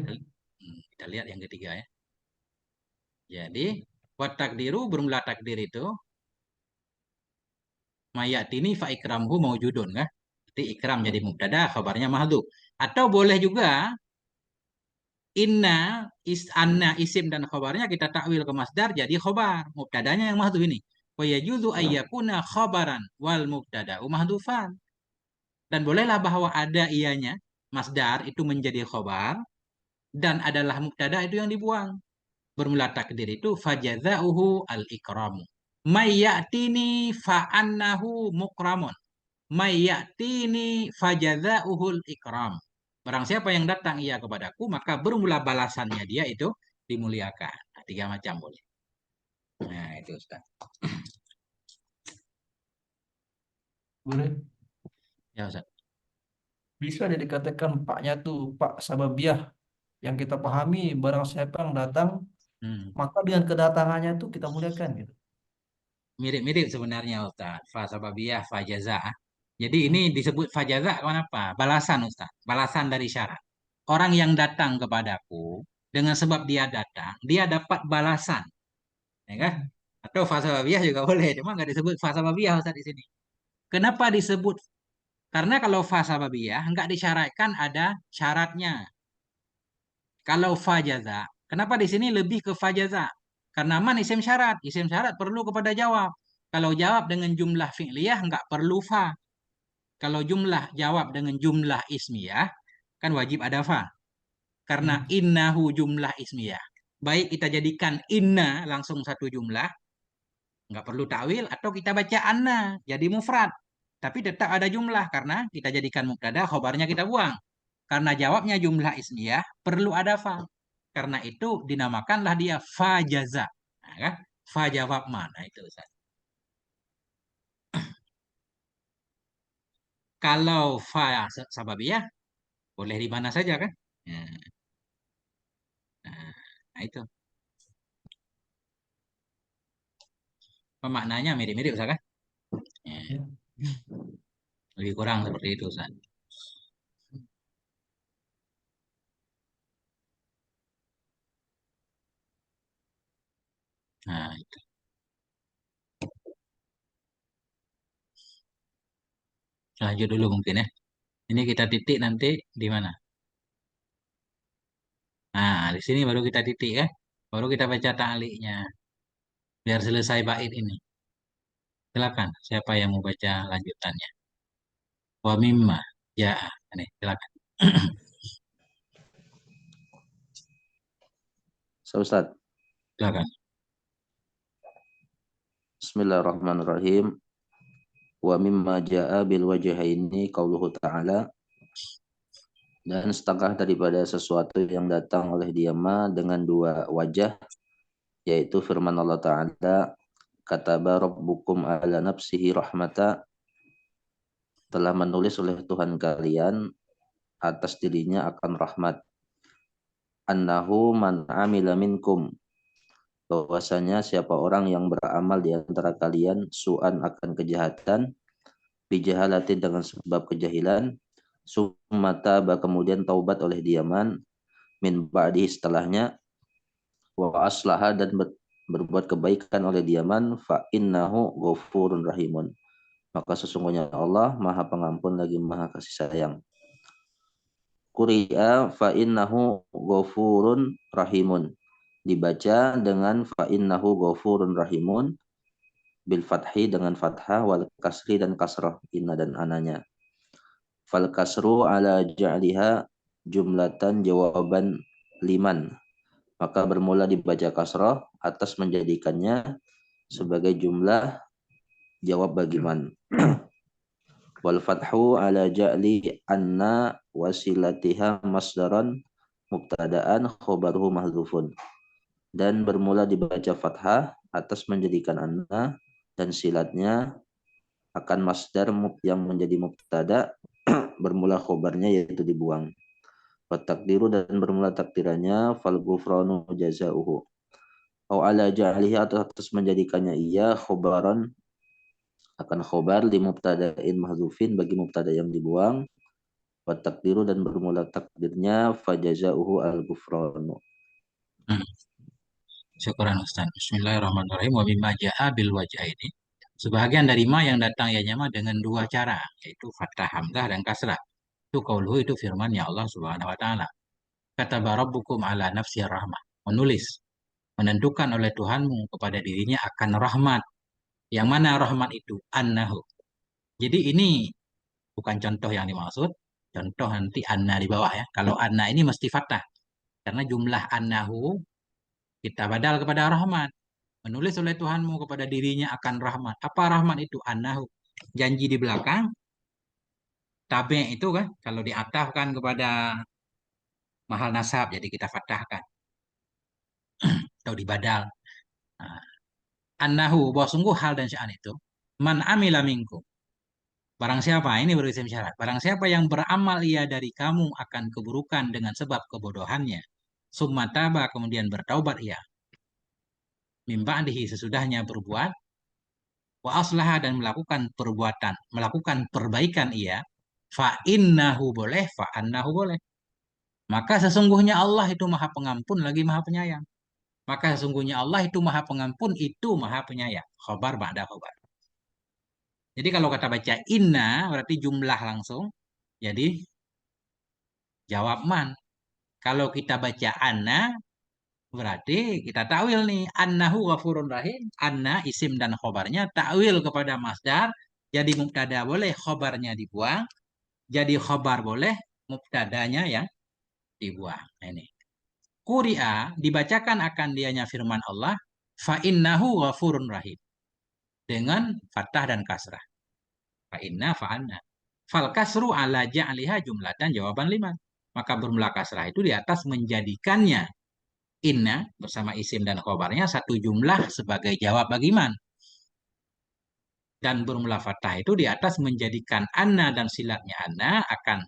Kita lihat yang ketiga ya. Jadi wat takdiru bermula takdir itu mayatini fa ikramhu maujudun kan? Berarti ikram jadi mubtada, khabarnya mahdhuf. Atau boleh juga anna isim dan khobarnya kita takwil ke masdar jadi khobar. Mubtadanya yang mahdhuf ini. Wa yajuzu ayyakuna khobaran wal mubtada'u mahdhufan. Dan bolehlah bahwa ada ianya masdar itu menjadi khobar dan adalah mubtada itu yang dibuang. Bermula takdir itu fajazauhu al-ikramu. Mayyatini fa'annahu mukramun. Mayyatini fajazauhul ikram. Barang siapa yang datang ia kepadaku, maka bermula balasannya dia itu dimuliakan. Nah, 3 macam boleh. Nah, itu Ustaz. Boleh. Ya Ustaz. Bisa dikatakan paknya tuh pak sababiyah yang kita pahami barang siapa yang datang Hmm. maka dengan kedatangannya itu kita muliakan gitu. Mirip-mirip sebenarnya Ustaz. Fa sababiyah, fa jazaa. Jadi ini disebut fa jazaa kenapa? Balasan Ustaz. Balasan dari syarat. Orang yang datang kepadaku dengan sebab dia datang, dia dapat balasan, ya kan? Atau fa sababiyah juga boleh, cuma nggak disebut fa sababiyah Ustaz di sini. Kenapa disebut? Karena kalau fa sababiyah nggak disyaratkan ada syaratnya. Kalau fa jaza, kenapa di sini lebih ke fa jaza? Karena man isim syarat. Isim syarat perlu kepada jawab. Kalau jawab dengan jumlah fi'liyah nggak perlu fa. Kalau jumlah jawab dengan jumlah ismiyah kan wajib ada fa. Karena innahu jumlah ismiyah. Baik kita jadikan inna langsung satu jumlah, nggak perlu takwil, atau kita baca anna jadi mufrad. Tapi tetap ada jumlah karena kita jadikan mubtada, khobarnya kita buang. Karena jawabnya jumlah ismiyah, perlu ada fa. Karena itu dinamakanlah dia fa jaza. Nah, kan? Fa jawab mana itu Ustaz. Kalau fa sababiyah, boleh di mana saja kan? Nah, nah, itu. Pemaknanya mirip-mirip Ustaz kan? Ya, Ya. lebih kurang seperti itu Ustaz. Nah, itu. Lanjut dulu mungkin ya. Ini kita titik nanti di mana? Nah, di sini baru kita titik ya. Baru kita baca ta'liqnya. Biar selesai bait ini. Silakan, siapa yang mau baca lanjutannya? Wa mimma ya, ini silakan. Ustaz. Silakan. Bismillahirrahmanirrahim. Wa mimma ja'a bil wajhaini qauluhu ta'ala, dan setengah daripada sesuatu yang datang oleh dia dengan 2 wajah, yaitu firman Allah Ta'ala, kataba rabbukum ala nafsihi rahmata, telah menulis oleh Tuhan kalian atas dirinya akan rahmat, annahu man amila minkum, bahwasanya siapa orang yang beramal di antara kalian su'an akan kejahatan, bijahalatin dengan sebab kejahilan, sumata kemudian taubat oleh diaman, min ba'di setelahnya, wa aslaha dan berbuat kebaikan oleh diaman, fa innahu ghafurun rahimun, maka sesungguhnya Allah Maha Pengampun lagi Maha Kasih Sayang. Quri'a fa innahu ghafurun rahimun, dibaca dengan fa innahu ghafurun rahimun bil fathi dengan fathah, wal kasri dan kasrah inna dan ananya. Fal kasru ala ja'liha jumlatan jawaban liman, maka bermula dibaca kasrah atas menjadikannya sebagai jumlah jawab bagi man. Wal fathu ala ja'li anna wasilatiha masdaran mubtadaan khobaruhu mahdzufun, dan bermula dibaca fathah atas menjadikan anna dan silatnya akan masdar yang menjadi mubtada, bermula khobarnya yaitu dibuang. Wa takdiru, dan bermula takdirannya fal ghufranu jazauhu, au ala ja'lihi atas menjadikannya ia khobaran akan khobar li mubtada'in mahdzufin bagi mubtada yang dibuang. Wa takdiru, dan bermula takdirnya fajazauhu al ghufranu. Syukuran Ustaz. Bismillahirrahmanirrahim. Wa mimma ja'a bil wajhaini. Sebahagian dari ma yang datang ya nyama dengan 2 cara, yaitu fathah hamzah dan kasrah. Itu qauluhu, itu firman ya Allah Subhanahu wa taala. kata rabbukum ala nafsi rahmah. Menulis, menentukan oleh Tuhanmu kepada dirinya akan rahmat. Yang mana rahmat itu? Annahu. Jadi ini bukan contoh yang dimaksud. Contoh nanti anna di bawah ya. Kalau anna ini mesti fathah. Karena jumlah annahu kita badal kepada rahmat. Menulis oleh Tuhanmu kepada dirinya akan rahmat. Apa rahmat itu? Annahu. Janji di belakang. Tabe itu kan. Kalau diatafkan kepada mahal nasab. Jadi kita fathahkan. Atau dibadal. Nah, annahu. Bahwa sungguh hal dan sya'an itu. Man amila minkum. Barang siapa, ini berisim syarat. Barang siapa yang beramal ia dari kamu akan keburukan dengan sebab kebodohannya. Summa taba, kemudian bertaubat ia. Mimba'dihi, sesudahnya berbuat. Wa aslaha, dan melakukan perbuatan. Melakukan perbaikan ia. Fa innahu boleh, fa annahu boleh. Maka sesungguhnya Allah itu maha pengampun lagi maha penyayang. Maka sesungguhnya Allah itu maha pengampun, itu maha penyayang. Khobar ba'da khobar. Jadi kalau kata baca inna, berarti jumlah langsung. Jadi jawab man. Kalau kita baca anna, berarti kita takwil nih. Annahu ghafurun rahim. Anna isim dan khobarnya takwil kepada masdar. Jadi mubtada boleh, khobarnya dibuang. Jadi khobar boleh, mubtadanya yang dibuang. Nah, ini. Quri'a, dibacakan akan dianya firman Allah. Fa innahu ghafurun rahim. Dengan fathah dan kasrah. Fa inna fa anna. Fal kasru ala ja'liha jumlatan jawaban 5. Maka bermula kasrah itu di atas menjadikannya inna bersama isim dan khobarnya satu jumlah sebagai jawab bagi man. Dan bermula fathah itu di atas menjadikan anna dan silatnya anna akan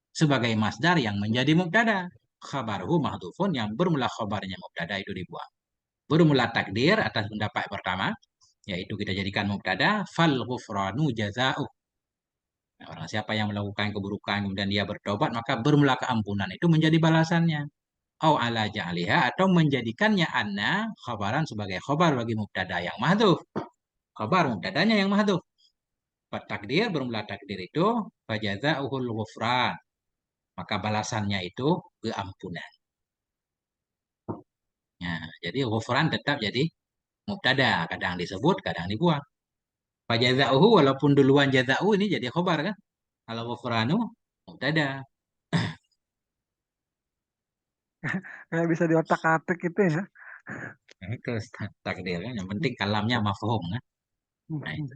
sebagai masdar yang menjadi mubtada. Khabaruhu mahdhufun, yang bermula khobarnya mubtada itu dibuang. Bermula takdir atas pendapat pertama, yaitu kita jadikan mubtada. Fal ghufranu jaza'uh. Nah, orang siapa yang melakukan keburukan kemudian dia bertobat, maka bermula keampunan itu menjadi balasannya. Au ala ja'liha, atau menjadikannya anna khabaran sebagai khabar bagi mubtada yang mahdhuf. Khabar mubtadanya yang mahdhuf. Takdir, bermula takdir itu fajaza'uhul ghufran. Maka balasannya itu keampunan. Nah, jadi ghufran tetap jadi mubtada, kadang disebut, kadang dibuang. Fajaza'uhu, walaupun duluan jaza'u ini jadi khabar kan. Kalau ghufranu mubtada. Kayak bisa di otak-atik gitu ya. Nah, itu takdir kan. Yang penting kalamnya mafhum kan. Nah, itu.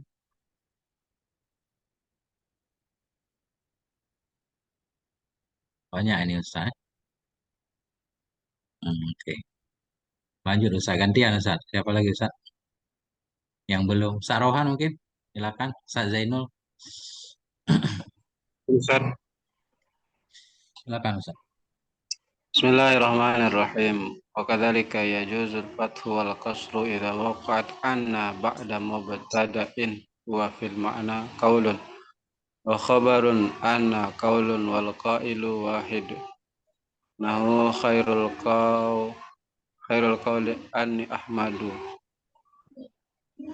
Banyak ini Ustaz. Oke. Lanjut Ustaz, gantian Ustaz. Siapa lagi Ustaz? Yang belum. Ustaz Rohan mungkin. Silakan Ustaz Zainul. Ustaz. Silakan Ustaz. Bismillahirrahmanirrahim. Wa kadzalika yajuzul fathu wal qasru idza waqa'at anna ba'da mubtada'in wa fil ma'na qaulun wa khabarun anna qaulun wal qailu wahid. Nahu khairul qawli anni ahmadu.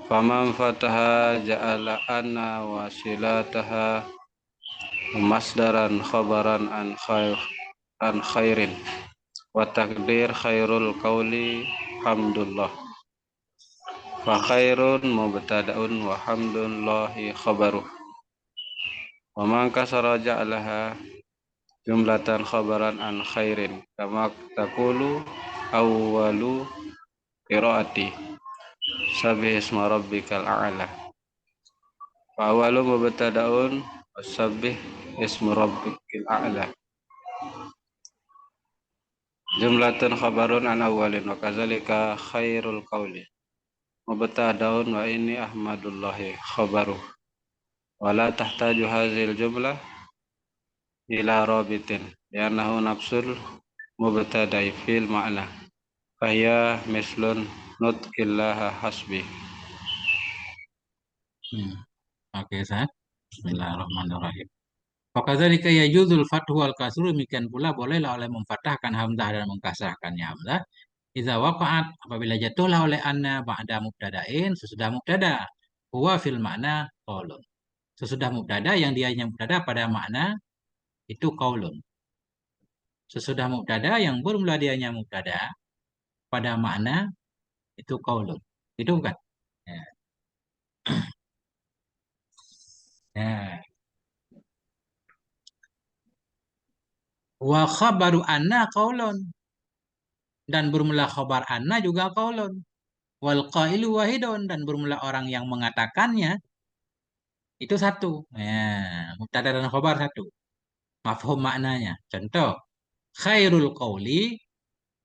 Faman fataha ja'ala anna wasilataha masdaran khabaran an khairin wa takdir khairul qawli hamdulillah. Fa khairun mubtada'un wa hamdulillahi khabaruh. Wa man kasara ja'alaha jumlatan khabaran an khairin kama taqulu awwalu qiraati sabbih isma rabbikal a'la. Fa awwalu mubtada'un wasabbih isma rabbikal a'la. Jumlatan khabarun an awalin wa kadzalika khairul qawli mubtadaun wa inni ahmadullahi khabaru wa la tahtaju hazil jumlah ila rabitin li'annahu nafsul mubtada'i fil ma'na fahiya mislun nutqillaha hasbi. Oke Ustaz. Bismillahirrahmanirrahim. Fakadzalika yajuzul fathu wal kasru, demikian pula bolehlah oleh memfathahkan hamzah dan mengkasrahkannya hamzah. Idza waqa'at, apabila jatuhlah oleh anna ba'da mubtada'in, sesudah mubtada. Huwa fil makna qaulun. Sesudah mubtada yang dia mubtada pada makna itu qaulun. sesudah mubtada yang bermula dianya mubtada pada makna itu qaulun. Itu bukan? Ya. Ya. Wa khabaru anna qaulun, dan bermula khabar anna juga qaulun. Wal qailu wahidun, dan bermula orang yang mengatakannya itu satu. Ya, mubtada dan khabar satu. Mafhum maknanya. Contoh, khairul qauli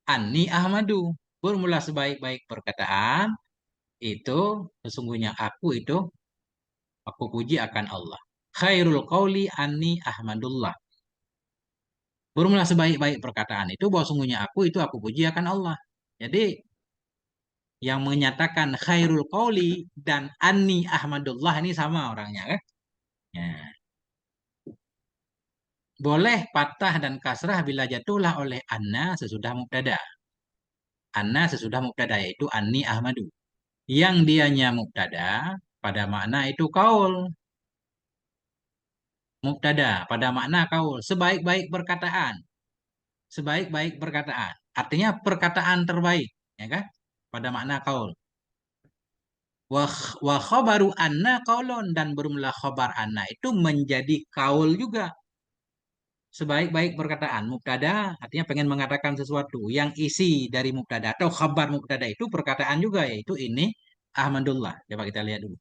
anni ahmadu. Bermula sebaik-baik perkataan itu sesungguhnya aku puji akan Allah. Khairul qauli anni ahmadullah. Bermula sebaik-baik perkataan itu bahwa sungguhnya aku puji akan Allah. Jadi yang menyatakan khairul qauli dan anni ahmadullah ini sama orangnya kan? Ya. Boleh patah dan kasrah bila jatuhlah oleh anna sesudah mubtada. Anna sesudah mubtada yaitu anni ahmadu. Yang dianya mubtada pada makna itu kaul. Mubtada pada makna kaul. Sebaik-baik perkataan. Sebaik-baik perkataan. Artinya perkataan terbaik. Ya kan? Pada makna kaul. Wa khabaru anna kaulun, dan bermula khabar anna itu menjadi kaul juga. Sebaik-baik perkataan. Mubtada artinya pengen mengatakan sesuatu. Yang isi dari mubtada atau khabar mubtada itu perkataan juga, yaitu ini Ahmadullah. Coba kita lihat dulu.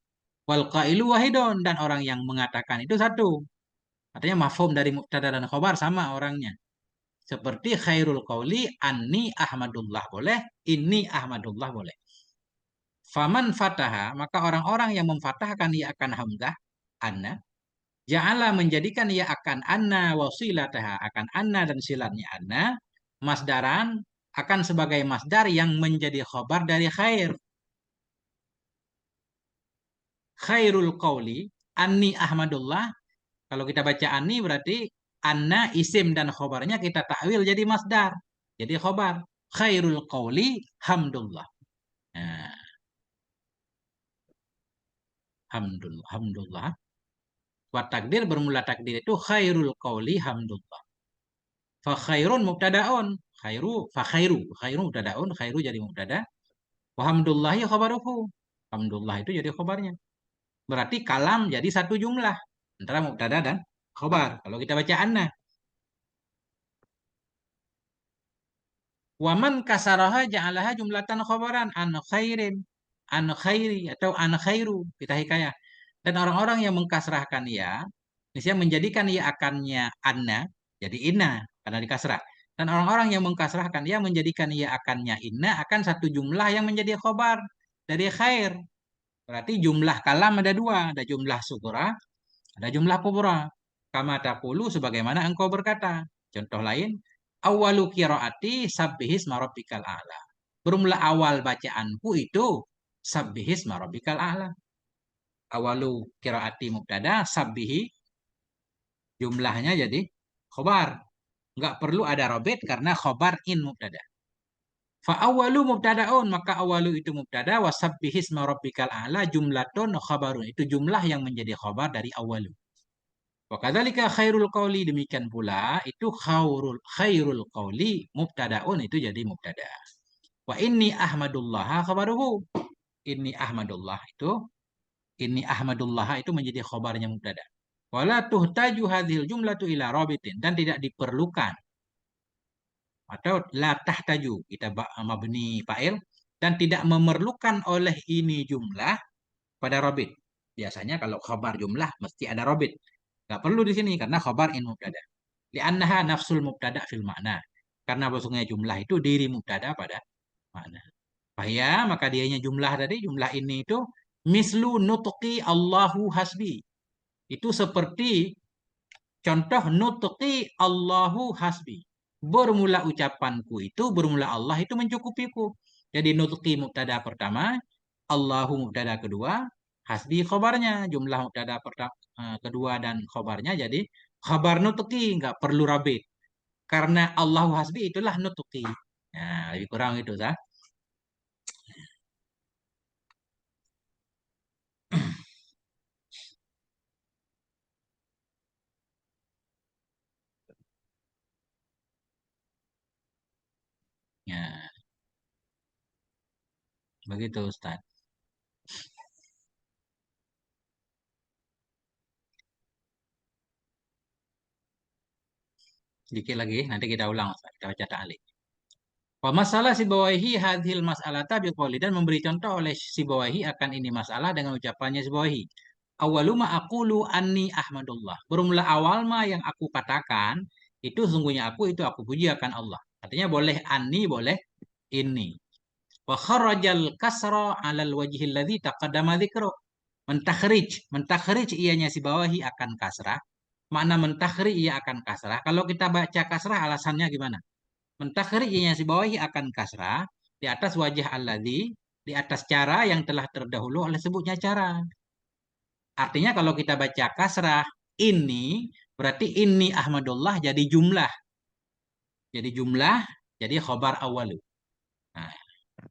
Wal qailu wahidun, dan orang yang mengatakan itu satu. Artinya mafhum dari mubtada dan khabar sama orangnya. Seperti khairul qauli anni Ahmadullah boleh, ini Ahmadullah boleh. Faman fataha, maka orang-orang yang memfatahkan ia akan hamzah anna, ja'ala menjadikan ia akan anna wasilataha, akan anna dan silatnya anna, masdaran akan sebagai masdar yang menjadi khabar dari khair. Khairul qauli anni Ahmadullah. Kalau kita baca anni berarti anna isim dan khobarnya kita takwil jadi masdar. Jadi khobar. Khairul qauli hamdullah. Nah, hamdullah. Wa takdir bermula takdir itu khairul qauli hamdullah. Fa khairun mubtadaun. Khairu mubtadaun, khairu jadi mubtada. Wa hamdullahi khabaruhu. Hamdullah itu jadi khobarnya. Berarti kalam jadi satu jumlah antara mubtada dan khobar. Kalau kita baca anna. Waman kasaraha ja'alaha jumlatan khobaran an khairin, an khairi atau an khairu, kita hikayah. Dan orang-orang yang mengkasrahkan ya, misalnya menjadikan ya akannya anna jadi inna karena dikasrah. Dan orang-orang yang mengkasrahkan ya menjadikan ya akannya inna akan satu jumlah yang menjadi khobar dari khair. Berarti jumlah kalam ada dua, ada jumlah sugura, ada jumlah kubra. Kama taqulu sebagaimana engkau berkata. Contoh lain, awalu qiraati sabbihis marabbikal a'la. Bermula awal bacaanku itu sabbihis marabbikal a'la. Awalu qiraati mubtada, sabbihi jumlahnya jadi khobar. Enggak perlu ada robit karena khobar in mubtada. Fa awalu mubtadaun, maka awalu itu mubtada, wasabbihis marabbikal a'la jumlatun khabarun. Itu jumlah yang menjadi khobar dari awalu. Wa kadzalika khairul qauli, demikian pula itu khairul qauli mubtadaun itu jadi mubtada. Wa inni ahmadullah khabaruhu. Inni ahmadullah itu menjadi khabarnya mubtada. Wala tuhtaju hadhil jumlatu ila rabitin, dan tidak diperlukan atau la tahtaju kita mabni fa'il, dan tidak memerlukan oleh ini jumlah pada rabit. Biasanya kalau khabar jumlah mesti ada rabit. Nggak perlu di sini karena khabar in mubtada. Li'annaha nafsul mubtada fil makna. Karena maksudnya jumlah itu diri mubtada pada makna. Fahya, maka dianya jumlah tadi, jumlah ini itu mislu nutqi Allahu hasbi. Itu seperti contoh nutqi Allahu hasbi. Bermula ucapanku itu, bermula Allah itu mencukupiku. Jadi nutqi mubtada pertama, Allahu mubtada kedua, hasbi khobarnya. Jumlah mubtada kedua dan khobarnya jadi khabar nutqi, nggak perlu rabit. Karena Allahu hasbi itulah nutqi. Nah, lebih kurang itu, sah. Ya, begitu Ustaz. Dikit lagi, nanti kita ulang Ustaz. Kita baca ta'liq. Wa masalah Sibawaihi hadhil mas'alata biqouli, dan memberi contoh oleh Sibawaihi akan ini masalah dengan ucapannya Sibawaihi. Awalu ma aqulu anni ahmadullah. Bermula awal ma yang aku katakan itu sungguhnya aku puji akan Allah. Artinya boleh anni, boleh ini. Wa kharajal kasra 'alal wajhil ladzi taqaddama dzikru. Mentakhrij ianya Sibawaihi akan kasrah. Makna mentakhrij ia akan kasrah. Kalau kita baca kasrah alasannya gimana? Mentakhrij si bawahi akan kasrah di atas wajah alladzi, di atas cara yang telah terdahulu oleh sebutnya cara. Artinya kalau kita baca kasrah ini berarti ini Ahmadullah jadi jumlah. Jadi jumlah, jadi khobar awalu. Nah,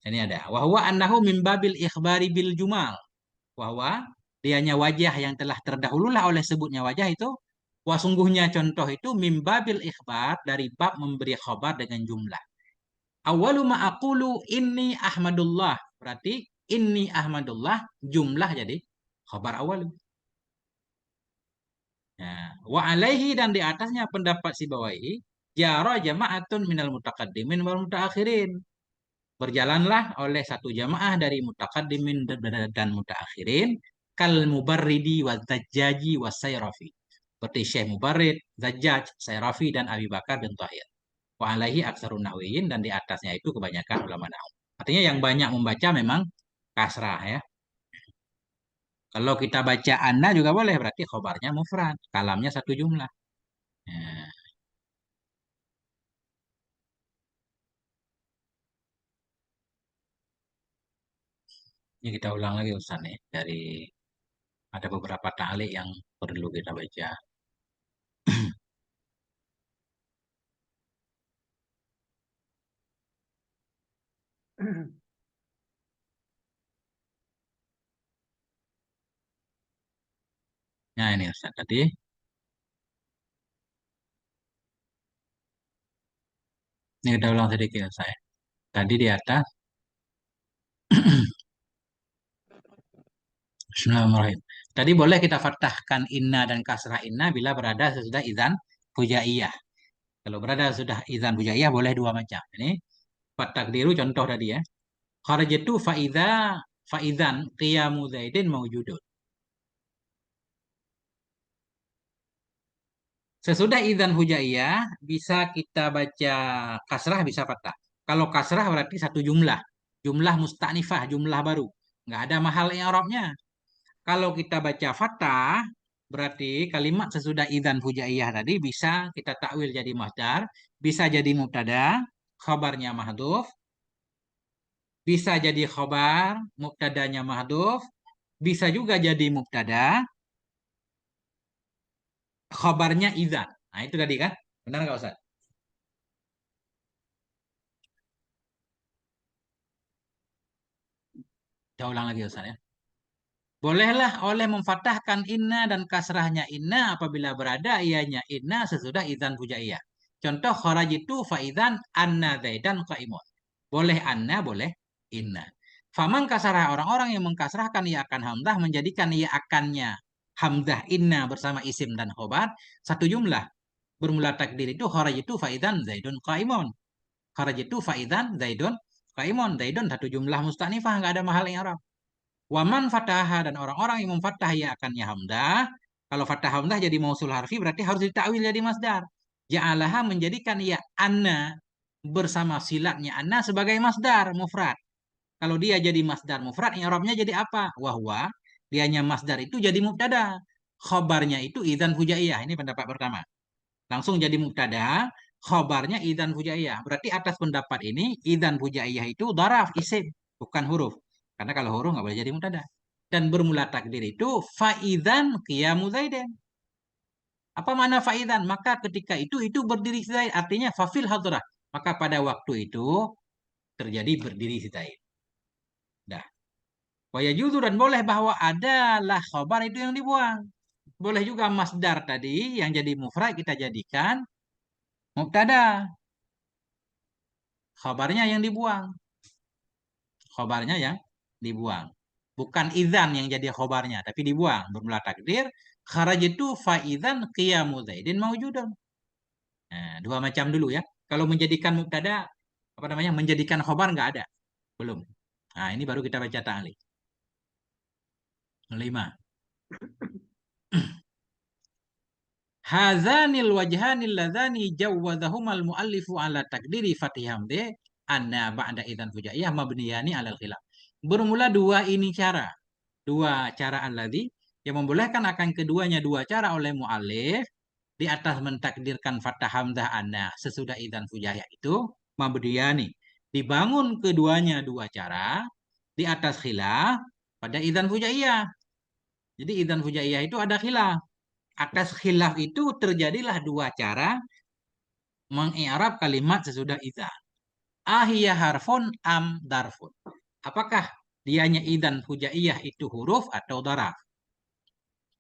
ini ada. Wahwa annahu min babil ikhbari bil jumal. Wahwa dianya wajah yang telah terdahululah oleh sebutnya wajah itu. Wah sungguhnya contoh itu mimbabil ikhbar dari bab memberi khobar dengan jumlah. Awalu ma'akulu inni Ahmadullah. Berarti inni Ahmadullah jumlah jadi khabar awalu. Ya. Wa alaihi, dan di atasnya pendapat si bawahi. Jara jama'atun minal mutaqaddimin wal mutaakhirin. Berjalanlah oleh satu jamaah dari mutaqaddimin dan mutaakhirin. Kal mubarridi wa zajjaji wa sayrafi. Seperti Syekh Mubarrid, Zajjaj, Sayrafi, dan Abi Bakar bin Tahir. Wa alaihi aksarun nahwiyin, dan di atasnya itu kebanyakan ulama nahwu. Artinya yang banyak membaca memang kasrah ya. Kalau kita baca anna juga boleh, berarti khobarnya mufrad, kalamnya satu jumlah. Ya. Ini kita ulang lagi Ustaz nih, dari ada beberapa ta'liq yang perlu kita baca. Nah ini Ustaz tadi. Ini kita ulang sedikit Ustaz. Tadi di atas. Bismillahirrahmanirrahim. Tadi boleh kita fathahkan inna dan kasrah inna bila berada sesudah idzan fujaiyah. Kalau berada sudah idzan fujaiyah boleh dua macam. Ini takdiru contoh tadi ya. Kharajatu faidzan qiyamu Zaidin maujudun. Sesudah idzan hujaiyah bisa kita baca kasrah, bisa fathah. Kalau kasrah berarti satu jumlah. Jumlah musta'nifah, jumlah baru. Nggak ada mahal i'rabnya. Kalau kita baca fathah berarti kalimat sesudah idzan hujaiyah tadi bisa kita takwil jadi masdar, bisa jadi mubtada, khabarnya mahdhuf, bisa jadi khobar, mubtadanya mahdhuf, bisa juga jadi mubtada, khobarnya idzan. Nah, itu tadi kan? Benar nggak Ustaz? Kita ulang lagi Ustaz ya. Bolehlah oleh memfathahkan inna dan kasrahnya inna apabila berada ianya inna sesudah idzan fujaiyah. Contoh kharajitu faidzan anna zaidan qaimun. Boleh anna, boleh inna. Faman kasarah, orang-orang yang mengkasrahkan ia akan hamzah menjadikan ia akannya hamzah inna bersama isim dan khobar satu jumlah. Bermula takdir itu kharajitu faidzan zaidun qaimun. Kharajitu faidzan zaidun qaimun. Zaidun satu jumlah mustanifah, enggak ada mahal i'rab. Waman fataha, dan orang-orang yang memfathah ia akannya hamzah. Kalau fathah hamzah jadi mausul harfi berarti harus ditakwil jadi masdar. Ja'alaha, menjadikan ia anna bersama silatnya anna sebagai masdar mufrad. Kalau dia jadi masdar mufrad, i'rabnya jadi apa? Wahwa, dianya masdar itu jadi mubtada. Khobarnya itu idzan fujaiyah. Ini pendapat pertama. Langsung jadi mubtada, khobarnya idzan fujaiyah. Berarti atas pendapat ini idzan fujaiyah itu daraf, isim, bukan huruf. Karena kalau huruf nggak boleh jadi mubtada. Dan bermula takdir itu faidzan qiyamu zaidin. Apa makna faidzan? Maka ketika itu berdiri si Zaid. Artinya fafil hadrah. Maka pada waktu itu terjadi berdiri si Zaid. Dah. Wa yajuzu, dan boleh bahwa adalah khobar itu yang dibuang. Boleh juga masdar tadi yang jadi mufrad kita jadikan mubtada. Khobarnya yang dibuang. Khobarnya yang dibuang. Bukan idzan yang jadi khobarnya, tapi dibuang. Bermula takdir, kharajtu fa idzan qiyamu Zaidin maujudun. Nah, dua macam dulu ya. Kalau menjadikan mubtada, apa namanya, menjadikan khobar nggak ada. Belum. Nah, ini baru kita baca ta'liq. 5. Hazanil wajhanil ladzani jawwadhahumal muallifu ala takdiri fatiham de anna ba'da idzan fujaiyah mabniyani alal khilaf. Bermula dua ini cara. Dua cara alladzi yang membolehkan akan keduanya dua cara oleh muallif di atas mentakdirkan fathah hamzah anna sesudah idzan fujaiyah itu mabniyani. Dibangun keduanya dua cara di atas khilaf pada idzan fujaiyah. Jadi idzan fujaiyah itu ada khilaf. Atas khilaf itu terjadilah dua cara mengi'rab kalimat sesudah idzan. Ahiyah harfun am darfun. Apakah dianya idzan fujaiyah itu huruf atau daraf?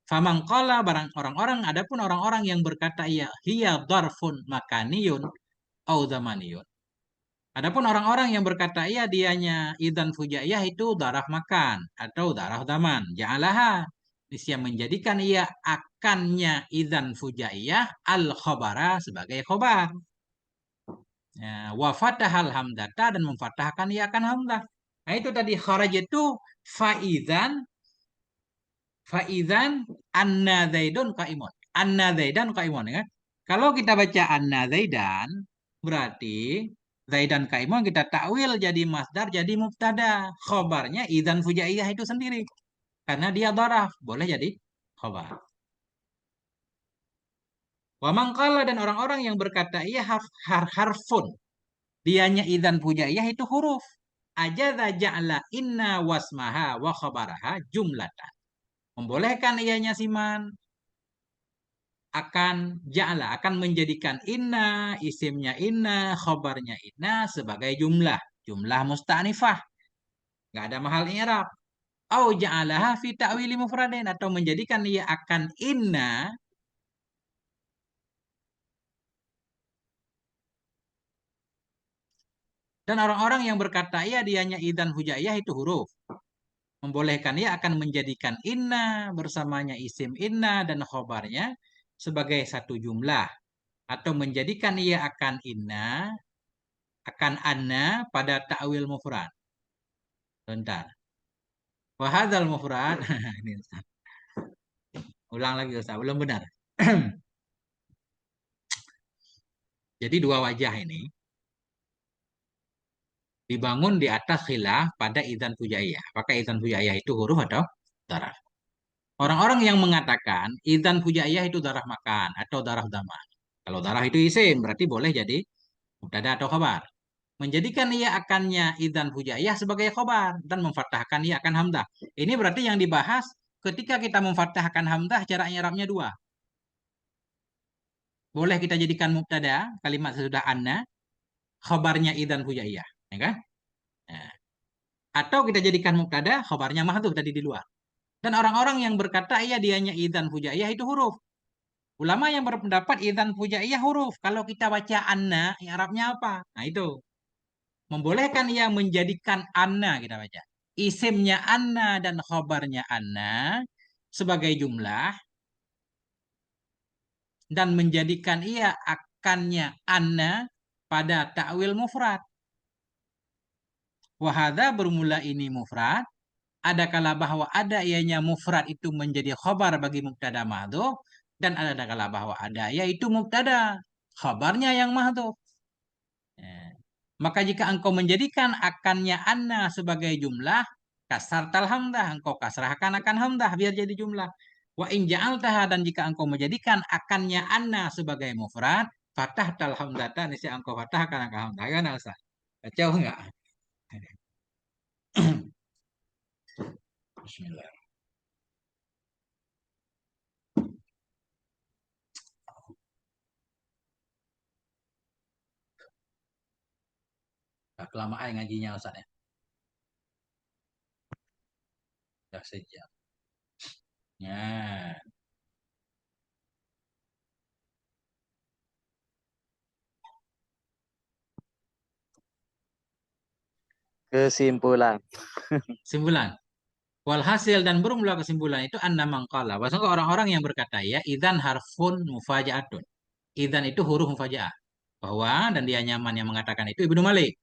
Famangqala barang orang-orang, adapun orang-orang yang berkata iya hiya darfun makaniyun au zamaniyun. Adapun orang-orang yang berkata iya dianya idzan fujaiyah itu daraf makan atau daraf zaman. Ja'alaha nisya menjadikan ia akannya idzan fujaiyah al khobara sebagai khobar. Ya, wa fatahal hamdata dan memfatahkan ia akan hamdah. Nah itu tadi kharaj itu faizan anna zaidun qaimun. Anna zaidan qaimun ya. Kalau kita baca anna zaidan berarti zaidan qaimun kita takwil jadi masdar jadi mubtada. Khobarnya idzan fujaiyah itu sendiri. Karena dia daraf, boleh jadi khobar. Wa mangkala dan orang-orang yang berkata iya harfun. Dianya idzan fujaiyah itu huruf. Ajaza ja'la inna wasmaha wa khabaraha jumlatan. Membolehkan ianya siman akan ja'la, akan menjadikan inna, isimnya inna, khabarnya inna sebagai jumlah. Jumlah musta'nifah. Nggak ada mahal i'rab. Au ja'alaha fi ta'wili mufradin. Atau menjadikan ia akan inna dan orang-orang yang berkata iya dianya idzan fujaiyah itu huruf. Membolehkan ia akan menjadikan inna bersamanya isim inna dan khobarnya sebagai satu jumlah. Atau menjadikan ia akan inna, akan anna pada ta'wil mufrad. Bentar. Wahadzal mufrad. Ini Ustaz. Ulang lagi Ustaz, belum benar. Jadi dua wajah ini dibangun di atas khilaf pada idzan fujaiyah. Apakah idzan fujaiyah itu huruf atau daraf? Orang-orang yang mengatakan idzan fujaiyah itu daraf makan atau daraf damah. Kalau daraf itu isim, berarti boleh jadi mubtada atau khabar. Menjadikan ia akannya idzan fujaiyah sebagai khabar dan memfathahkan ia akan hamzah. Ini berarti yang dibahas ketika kita memfathahkan hamzah cara i'rabnya dua. Boleh kita jadikan mubtada kalimat sesudah anna, khabarnya idzan fujaiyah, ya kan? Nah, atau kita jadikan mubtada, khabarnya mahdhuf tadi di luar. Dan orang-orang yang berkata iya dianya idzan fujaiyah itu huruf. Ulama yang berpendapat idzan fujaiyah huruf. Kalau kita baca anna, i'rabnya apa? Nah itu. Membolehkan ia menjadikan anna kita baca. Isimnya anna dan khabarnya anna sebagai jumlah dan menjadikan ia akannya anna pada ta'wil mufrad. Wahada bermula ini mufrad. Ada kala bahwa ada ianya mufrad itu menjadi khabar bagi mubtada mahdhuf dan ada kala bahwa ada yaitu mubtada khabarnya yang mahdhuf. Ya. Maka jika engkau menjadikan akannya anna sebagai jumlah, kasartal hamdah, engkau kasrahkan akan hamdah biar jadi jumlah. Wa in ja'altaha dan jika engkau menjadikan akannya anna sebagai mufrad, fatah tal hamdata nisi engkau fatahkan akan hamdah. Kan Ustaz? Kacau enggak? Bismillah. Nah, kelamaan ngajinya Ustaz ya. Sudah sejam. Ya. Kesimpulan. Kesimpulan. Walhasil dan bermula kesimpulan itu anna mangqala. Bahwasanya orang-orang yang berkata ya idzan harfun mufajaatun. Idzan itu huruf mufajaah. Bahwa dan dia nyaman yang mengatakan itu Ibnu Malik.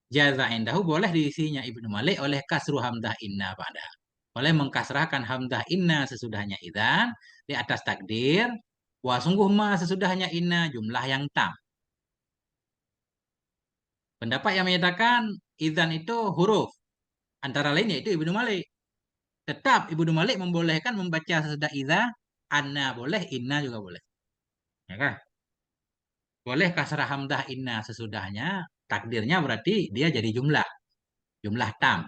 Jaza indahu boleh diisinya Ibnu Malik oleh kasru hamzah inna pada. Oleh mengkasrahkan hamzah inna sesudahnya idzan di atas takdir wa sungguh ma sesudahnya inna jumlah yang tam. Pendapat yang menyatakan idzan itu huruf antara lain yaitu Ibnu Malik. Tetap Ibnu Malik membolehkan membaca sesudah idza, anna boleh, inna juga boleh. Ya kan? Boleh kasrah hamzah inna sesudahnya, takdirnya berarti dia jadi jumlah tam.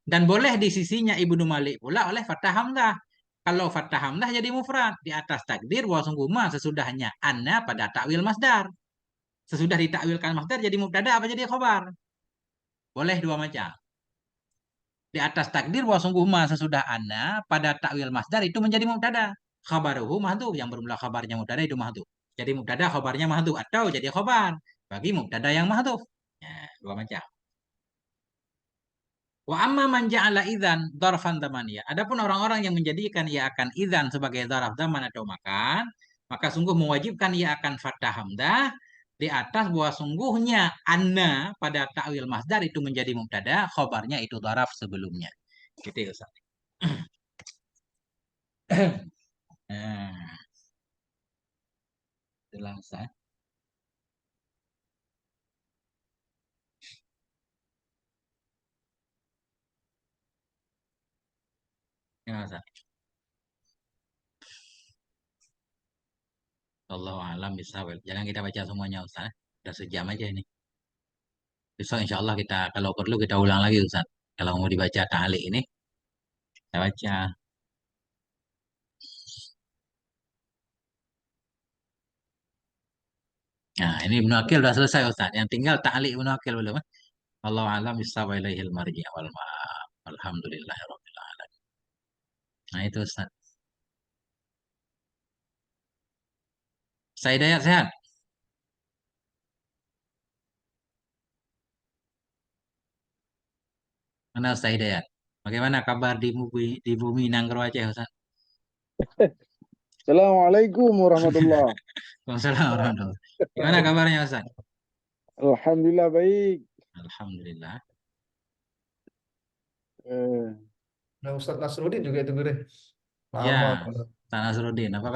Dan boleh di sisinya Ibnu Malik pula oleh fathah hamzah. Kalau fathah hamzah jadi mufrad di atas takdir wa sungguh ma sesudahnya anna pada takwil masdar. Sesudah ditakwilkan masdar jadi mubtada apa jadi khobar? Boleh dua macam. Di atas takdir wa sungguh ma sesudah anna pada takwil masdar itu menjadi mubtada. Khabaruhu mahdhuf yang bermula khabarnya mubtada itu mahdhuf. Jadi mubtada khabarnya mahdhuf atau jadi khabar bagi mubtada yang mahdhuf. Ya, dua macam. Wa amma man ja'ala idzan dzarfan zamaniyah. Adapun orang-orang yang menjadikan ia akan idzan sebagai dzaraf zaman atau makan, maka sungguh mewajibkan ia akan fathah hamzah di atas bahwa sungguhnya anna pada ta'wil masdar itu menjadi mubtada, khabarnya itu dzaraf sebelumnya. Gitu ya Ustaz. Nah, itulah Ustaz. Ya Ustaz. Allahu a'lam bishawab. Jangan kita baca semuanya Ustaz. Udah sejam aja ini. Besok insya Allah kita kalau perlu kita ulang lagi Ustaz. Kalau mau dibaca ta'liq ini kita baca. Nah, ini Ibnu Aqil sudah selesai Ustaz. Yang tinggal ta'liq Ibnu Aqil belum. Allahu a'lam bishawab ilaihil marji' wal ma'ab. Alhamdulillahirabbil alamin. Nah, itu Ustaz. Saya Dayat sehat. Mana Ustaz Hidayat? Bagaimana kabar di bumi Nanggro Aceh Ustaz? Assalamualaikum warahmatullah. Waalaikumsalam warahmatullahi. Gimana kabarnya Ustaz? Alhamdulillah baik. Alhamdulillah. Eh, Nah, Ustadz Nasruddin juga itu, Gure. Ya, Lama. Ustaz Nasruddin. Apa